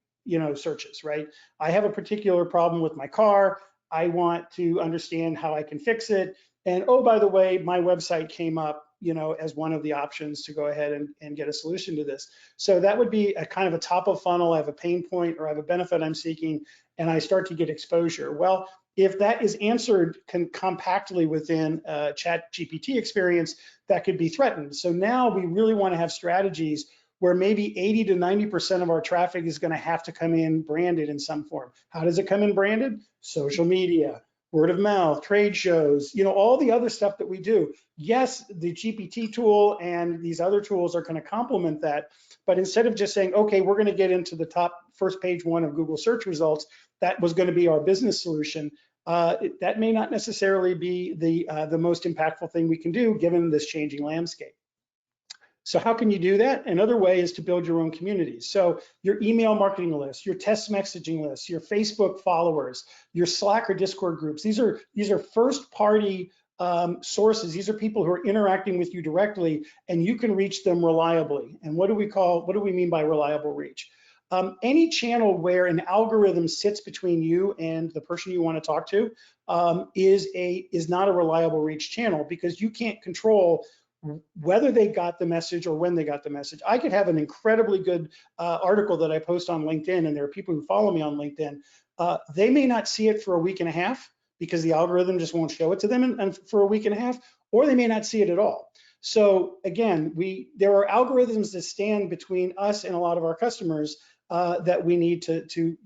searches, right? I have a particular problem with my car. I want to understand how I can fix it. And oh, by the way, my website came up, as one of the options to go ahead and get a solution to this. So that would be a kind of a top of funnel. I have a pain point or I have a benefit I'm seeking, and I start to get exposure. Well, if that is answered compactly within a ChatGPT experience, that could be threatened. So now we really want to have strategies where maybe 80 to 90% of our traffic is going to have to come in branded in some form. How does it come in branded? Social media, word of mouth, trade shows, all the other stuff that we do. Yes, the GPT tool and these other tools are going to complement that, but instead of just saying, okay, we're going to get into the top first page one of Google search results, that was going to be our business solution. That may not necessarily be the most impactful thing we can do given this changing landscape. So how can you do that? Another way is to build your own communities. So your email marketing list, your test messaging list, your Facebook followers, your Slack or Discord groups. These are first party sources. These are people who are interacting with you directly, and you can reach them reliably. And what do we mean by reliable reach? Any channel where an algorithm sits between you and the person you want to talk to is not a reliable reach channel, because you can't control whether they got the message or when they got the message. I could have an incredibly good article that I post on LinkedIn, and there are people who follow me on LinkedIn. They may not see it for a week and a half because the algorithm just won't show it to them and for a week and a half, or they may not see it at all. So again, there are algorithms that stand between us and a lot of our customers that we need to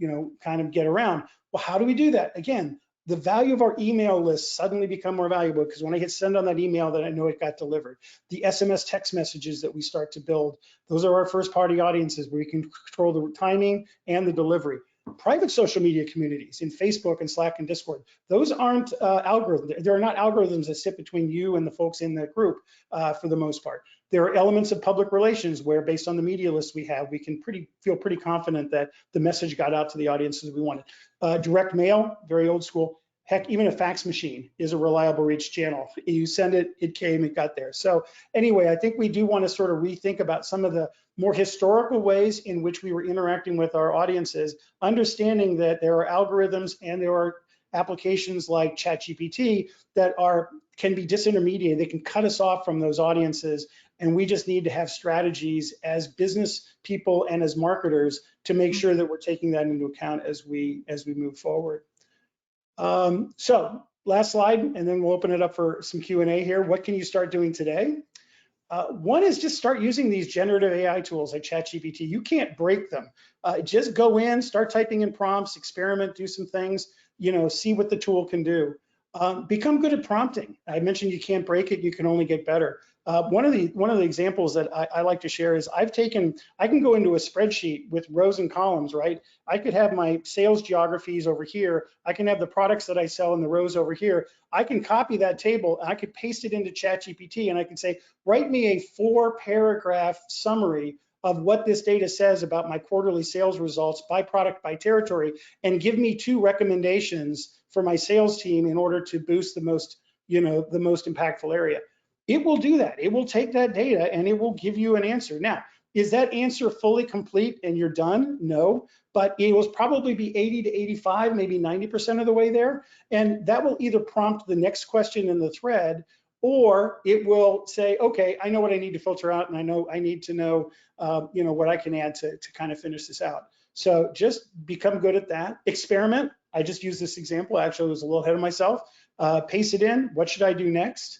kind of get around. Well, how do we do that? Again, the value of our email list suddenly become more valuable because when I hit send on that email, that I know it got delivered. The SMS text messages that we start to build, those are our first party audiences where we can control the timing and the delivery. Private social media communities in Facebook and Slack and Discord, those aren't algorithms. There are not algorithms that sit between you and the folks in the group for the most part. There are elements of public relations where, based on the media list we have, we can feel pretty confident that the message got out to the audiences we wanted. Direct mail, very old school. Heck, even a fax machine is a reliable reach channel. You send it, it came, it got there. So anyway, I think we do want to sort of rethink about some of the more historical ways in which we were interacting with our audiences, understanding that there are algorithms and there are applications like ChatGPT that can be disintermediated. They can cut us off from those audiences, and we just need to have strategies as business people and as marketers to make sure that we're taking that into account as we move forward. So last slide, and then we'll open it up for some Q&A here. What can you start doing today? One is just start using these generative AI tools like ChatGPT. You can't break them. Just go in, start typing in prompts, experiment, do some things, see what the tool can do. Become good at prompting. I mentioned you can't break it, you can only get better. One of the examples that I like to share is I can go into a spreadsheet with rows and columns, right? I could have my sales geographies over here. I can have the products that I sell in the rows over here. I can copy that table and I could paste it into ChatGPT and I can say, write me a 4-paragraph summary of what this data says about my quarterly sales results by product, by territory, and give me 2 recommendations for my sales team in order to boost the most, the most impactful area. It will do that. It will take that data and it will give you an answer. Now, is that answer fully complete and you're done? No, but it will probably be 80 to 85, maybe 90% of the way there. And that will either prompt the next question in the thread, or it will say, okay, I know what I need to filter out, and I know I need to know, what I can add to kind of finish this out. So just become good at that. Experiment. I just used this example. Actually, I was a little ahead of myself. Paste it in. What should I do next?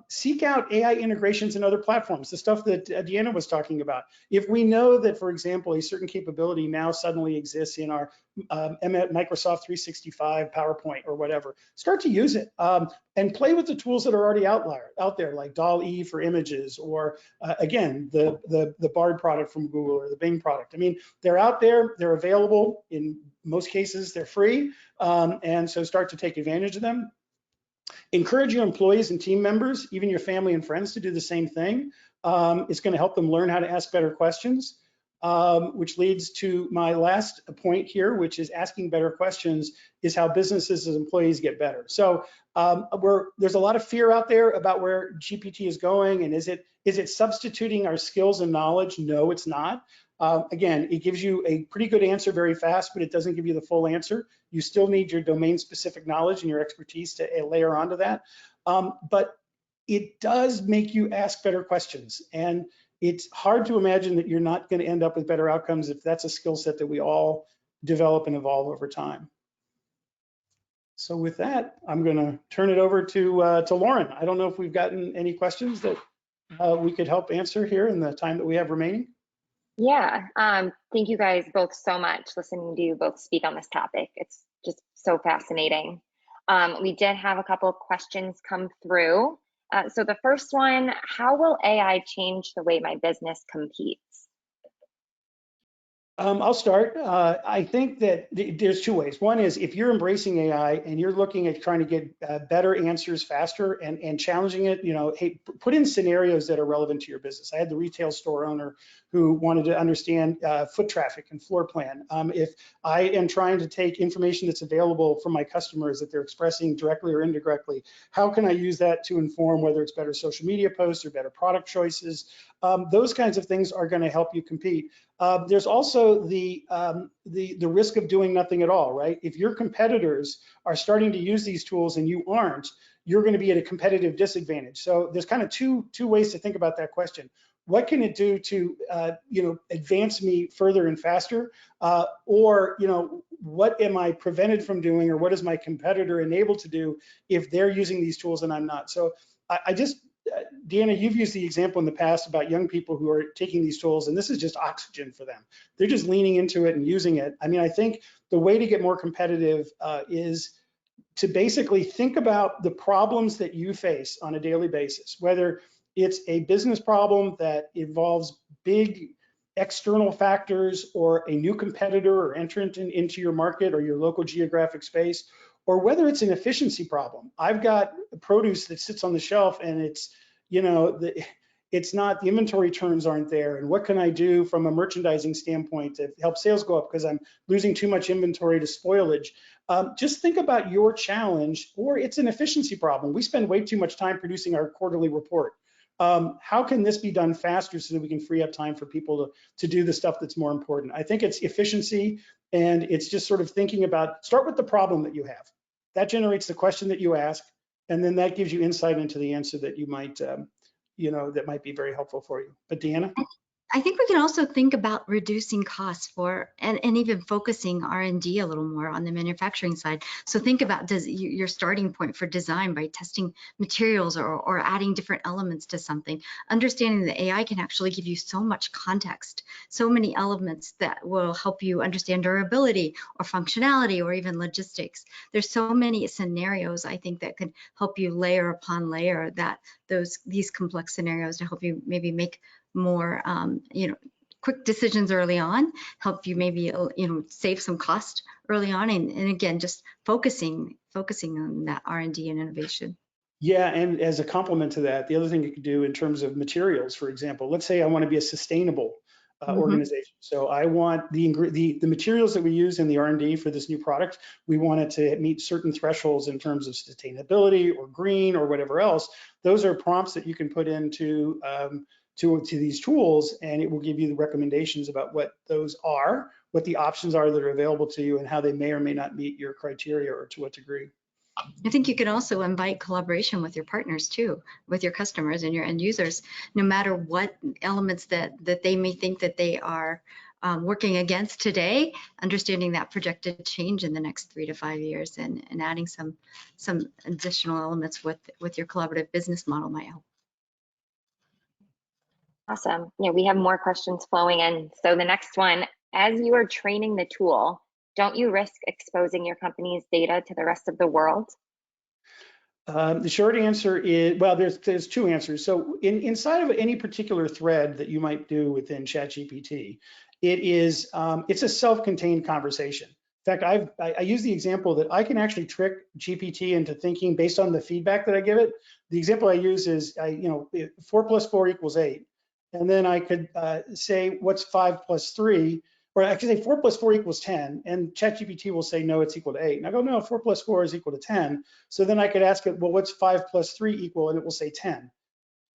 Seek out AI integrations in other platforms, the stuff that Deanna was talking about. If we know that, for example, a certain capability now suddenly exists in our Microsoft 365 PowerPoint or whatever, start to use it and play with the tools that are already out there, like DALL-E for images, or again, the Bard product from Google or the Bing product. I mean, they're out there, they're available. In most cases, they're free, and so start to take advantage of them. Encourage your employees and team members, even your family and friends, to do the same thing. It's going to help them learn how to ask better questions, which leads to my last point here, which is asking better questions is how businesses as employees get better. So there's a lot of fear out there about where GPT is going, and is it substituting our skills and knowledge? No, it's not. Again, it gives you a pretty good answer very fast, but it doesn't give you the full answer. You still need your domain-specific knowledge and your expertise to layer onto that. But it does make you ask better questions. And it's hard to imagine that you're not going to end up with better outcomes if that's a skill set that we all develop and evolve over time. So with that, I'm going to turn it over to Lauren. I don't know if we've gotten any questions that we could help answer here in the time that we have remaining. Yeah, thank you guys both so much. Listening to you both speak on this topic, it's just so fascinating. We did have a couple of questions come through. So the first one, how will AI change the way my business competes? I'll start. I think that there's 2 ways. One is if you're embracing AI and you're looking at trying to get better answers faster and challenging it, hey, put in scenarios that are relevant to your business. I had the retail store owner who wanted to understand foot traffic and floor plan. If I am trying to take information that's available from my customers that they're expressing directly or indirectly, how can I use that to inform whether it's better social media posts or better product choices? Those kinds of things are going to help you compete. There's also the risk of doing nothing at all, right? If your competitors are starting to use these tools and you aren't, you're going to be at a competitive disadvantage. So there's kind of two ways to think about that question. What can it do to advance me further and faster, or what am I prevented from doing, or what is my competitor enabled to do if they're using these tools and I'm not? So Deanna, you've used the example in the past about young people who are taking these tools, and this is just oxygen for them. They're just leaning into it and using it. I mean, I think the way to get more competitive is to basically think about the problems that you face on a daily basis, whether it's a business problem that involves big external factors or a new competitor or entrant into your market or your local geographic space, or whether it's an efficiency problem. I've got produce that sits on the shelf and it's, it's not, the inventory turns aren't there. And what can I do from a merchandising standpoint to help sales go up because I'm losing too much inventory to spoilage? Just think about your challenge, or it's an efficiency problem. We spend way too much time producing our quarterly report. How can this be done faster so that we can free up time for people to do the stuff that's more important? I think it's efficiency, and it's just sort of thinking about, start with the problem that you have. That generates the question that you ask, and then that gives you insight into the answer that you might, that might be very helpful for you. But Deanna? I think we can also think about reducing costs and even focusing R&D a little more on the manufacturing side. So think about your starting point for design by testing materials or adding different elements to something. Understanding that AI can actually give you so much context, so many elements that will help you understand durability or functionality or even logistics. There's so many scenarios, I think, that could help you layer upon layer these complex scenarios to help you maybe make more quick decisions early on, help you maybe save some cost early on, and again, just focusing on that R&D and innovation. Yeah, and as a complement to that, the other thing you could do in terms of materials, for example, let's say I want to be a sustainable organization. So I want the materials that we use in the R&D for this new product, we want it to meet certain thresholds in terms of sustainability or green or whatever else. Those are prompts that you can put into to these tools, and it will give you the recommendations about what those are, what the options are that are available to you, and how they may or may not meet your criteria or to what degree. I think you can also invite collaboration with your partners too, with your customers and your end users, no matter what elements that they may think that they are working against today, understanding that projected change in the next 3 to 5 years, and adding some additional elements with your collaborative business model might help. Awesome. Yeah, we have more questions flowing in. So the next one, as you are training the tool, don't you risk exposing your company's data to the rest of the world? The short answer is, well, there's two answers. So inside of any particular thread that you might do within ChatGPT, it's a self-contained conversation. In fact, I use the example that I can actually trick GPT into thinking based on the feedback that I give it. The example I use is, 4 plus 4 equals 8. And then I could say, what's 5 plus 3? Or actually say 4 plus 4 equals 10, and ChatGPT will say, no, it's equal to 8. And I go, no, 4 plus 4 is equal to 10. So then I could ask it, well, what's 5 plus 3 equal? And it will say 10.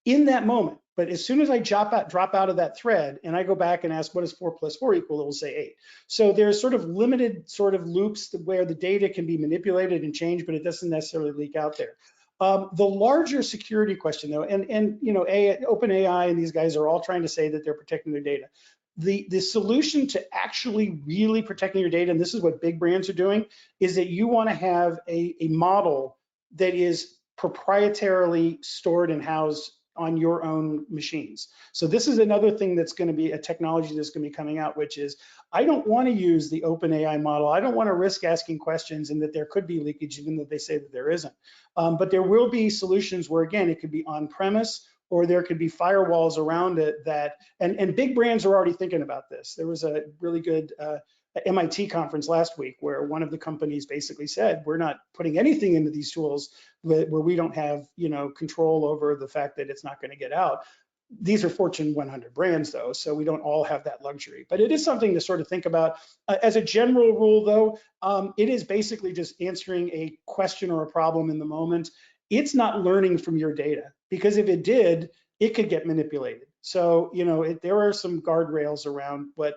In that moment, but as soon as I drop out of that thread and I go back and ask, what is 4 plus 4 equal? It will say 8. So there's sort of limited sort of loops where the data can be manipulated and changed, but it doesn't necessarily leak out there. The larger security question, though, and OpenAI and these guys are all trying to say that they're protecting their data. The solution to actually really protecting your data, and this is what big brands are doing, is that you want to have a model that is proprietarily stored and housed on your own machines. So this is another thing that's going to be a technology that's going to be coming out, which is I don't want to use the OpenAI model. I don't want to risk asking questions and that there could be leakage, even though they say that there isn't. But there will be solutions where, again, it could be on premise, or there could be firewalls around it that, and big brands are already thinking about this. There was a really good MIT conference last week where one of the companies basically said, we're not putting anything into these tools where we don't have, control over the fact that it's not going to get out. These are Fortune 100 brands, though, so we don't all have that luxury. But it is something to sort of think about. As a general rule, though, it is basically just answering a question or a problem in the moment. It's not learning from your data, because if it did, it could get manipulated. So, there are some guardrails around what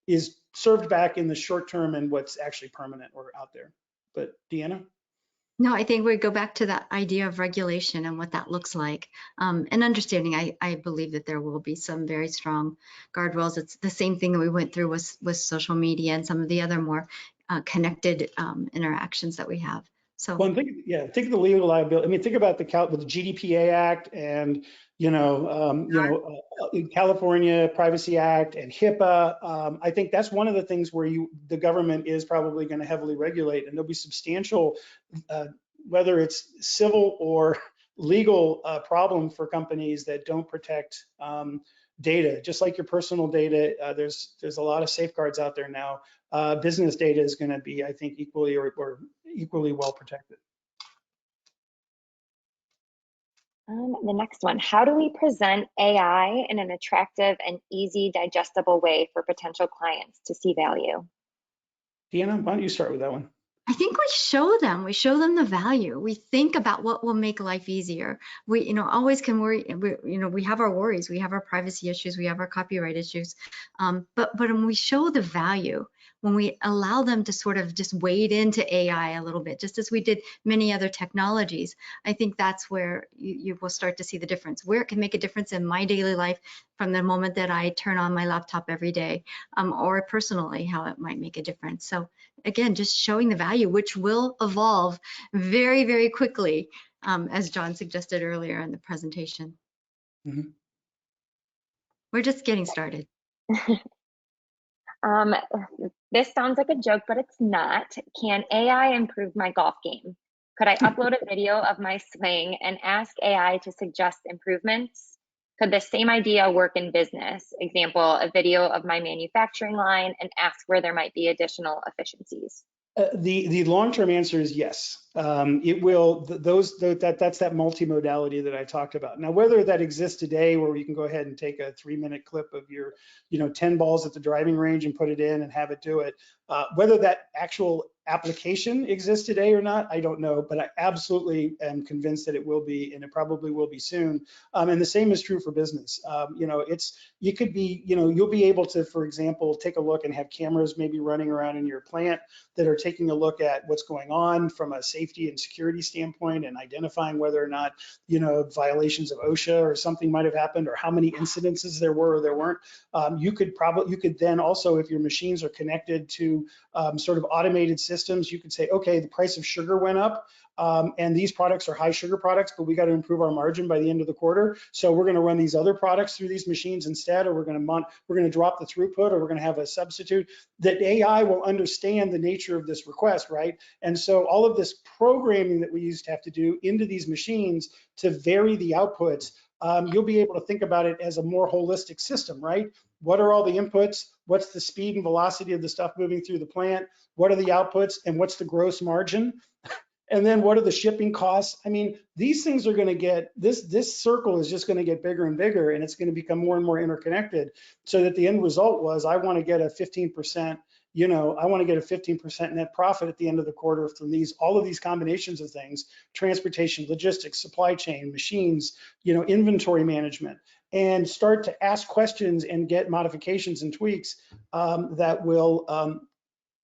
is served back in the short term and what's actually permanent or out there. But Deanna? No, I think we go back to that idea of regulation and what that looks like. And understanding, I believe that there will be some very strong guardrails. It's the same thing that we went through with social media and some of the other more connected interactions that we have. So, well, think of the legal liability. I mean, think about the GDPR Act and California Privacy Act and HIPAA. I think that's one of the things where the government is probably going to heavily regulate, and there'll be substantial, whether it's civil or legal problem for companies that don't protect data. Just like your personal data, there's a lot of safeguards out there now. Business data is going to be, I think, equally or equally well protected. The next one, how do we present AI in an attractive and easy, digestible way for potential clients to see value? Deanna, why don't you start with that one? I think we show them the value. We think about what will make life easier. We, always can worry. We have our worries. We have our privacy issues. We have our copyright issues. But when we show the value, when we allow them to sort of just wade into AI a little bit, just as we did many other technologies, I think that's where you will start to see the difference, where it can make a difference in my daily life from the moment that I turn on my laptop every day, or personally, how it might make a difference. So again, just showing the value, which will evolve very, very quickly, as John suggested earlier in the presentation. Mm-hmm. We're just getting started. This sounds like a joke, but it's not. Can AI improve my golf game? Could I upload a video of my swing and ask AI to suggest improvements? Could the same idea work in business? Example, a video of my manufacturing line and ask where there might be additional efficiencies. The long-term answer is yes. It will. That's that multimodality that I talked about. Now, whether that exists today, where you can go ahead and take a 3-minute clip of your, 10 balls at the driving range and put it in and have it do it, whether that actual application exists today or not, I don't know, but I absolutely am convinced that it will be, and it probably will be soon. And the same is true for business. You could be, you'll be able to, for example, take a look and have cameras maybe running around in your plant that are taking a look at what's going on from a safety and security standpoint and identifying whether or not, violations of OSHA or something might have happened, or how many incidences there were or there weren't. You could then also, if your machines are connected to sort of automated systems, you could say, okay, the price of sugar went up. And these products are high sugar products, but we got to improve our margin by the end of the quarter. So we're going to run these other products through these machines instead, or we're going to drop the throughput, or we're going to have a substitute. That AI will understand the nature of this request, right? And so all of this programming that we used to have to do into these machines to vary the outputs, you'll be able to think about it as a more holistic system, right? What are all the inputs? What's the speed and velocity of the stuff moving through the plant? What are the outputs, and what's the gross margin? And then what are the shipping costs? I mean, these things are going to get, this circle is just going to get bigger and bigger, and it's going to become more and more interconnected, so that the end result was, I want to get a 15%, I want to get a 15% net profit at the end of the quarter from all of these combinations of things: transportation, logistics, supply chain, machines, inventory management, and start to ask questions and get modifications and tweaks that will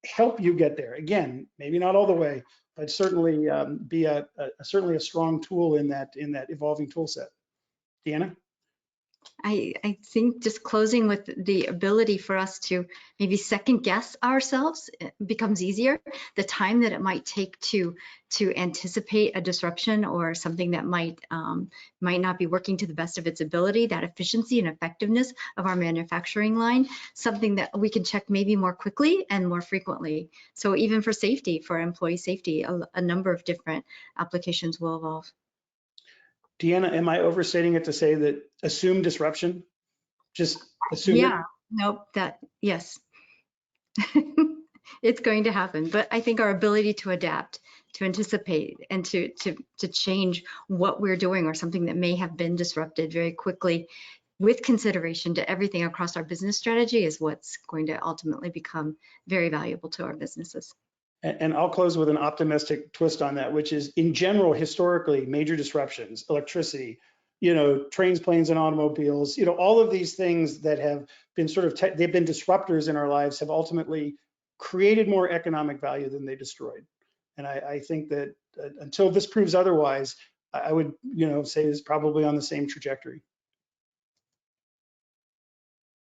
help you get there. Again, maybe not all the way, but certainly be certainly a strong tool in that evolving tool set. Deanna? I think just closing with the ability for us to maybe second guess ourselves becomes easier. The time that it might take to anticipate a disruption or something that might not be working to the best of its ability, that efficiency and effectiveness of our manufacturing line, something that we can check maybe more quickly and more frequently. So even for safety, for employee safety, a number of different applications will evolve. Deanna, am I overstating it to say that assume disruption? Just assume Yeah, it? nope, yes. It's going to happen, but I think our ability to adapt, to anticipate, and to change what we're doing, or something that may have been disrupted very quickly, with consideration to everything across our business strategy, is what's going to ultimately become very valuable to our businesses. And I'll close with an optimistic twist on that, which is, in general, historically, major disruptions, electricity, trains, planes, and automobiles, all of these things that have been they've been disruptors in our lives, have ultimately created more economic value than they destroyed. And I think that until this proves otherwise, I would, say is probably on the same trajectory.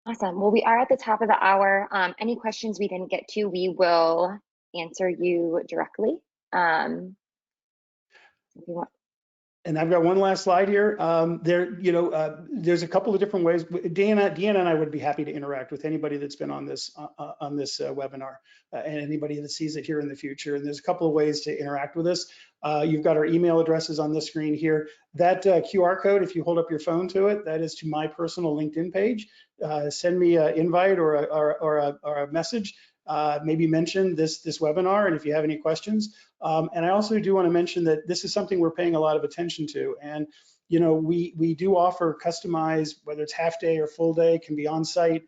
Awesome. Well, we are at the top of the hour. Any questions we didn't get to, we will answer you directly. If you want. And I've got one last slide here. There's a couple of different ways. Deanna and I would be happy to interact with anybody that's been on this webinar, and anybody that sees it here in the future. And there's a couple of ways to interact with us. You've got our email addresses on this screen here. That QR code, if you hold up your phone to it, that is to my personal LinkedIn page. Send me an invite or a message. Maybe mention this webinar, and if you have any questions. And I also do want to mention that this is something we're paying a lot of attention to. And we do offer customized, whether it's half day or full day, can be on site,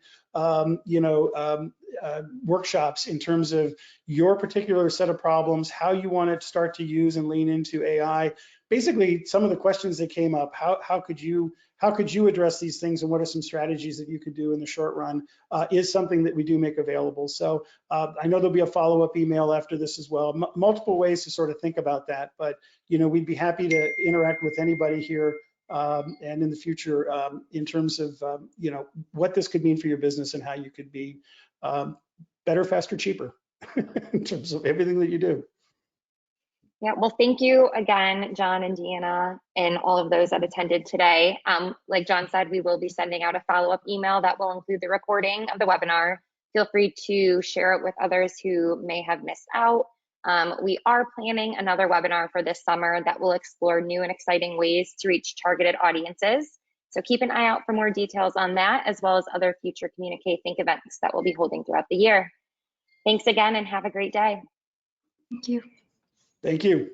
workshops in terms of your particular set of problems, how you want to start to use and lean into AI. Basically, some of the questions that came up: how could you address these things, and what are some strategies that you could do in the short run, is something that we do make available. So I know there'll be a follow-up email after this as well. Multiple ways to sort of think about that, but we'd be happy to interact with anybody here and in the future in terms of what this could mean for your business, and how you could be better, faster, cheaper in terms of everything that you do. Yeah, well, thank you again, John and Deanna, and all of those that attended today. Like John said, we will be sending out a follow-up email that will include the recording of the webinar. Feel free to share it with others who may have missed out. We are planning another webinar for this summer that will explore new and exciting ways to reach targeted audiences. So keep an eye out for more details on that, as well as other future Communica Think events that we'll be holding throughout the year. Thanks again, and have a great day. Thank you. Thank you.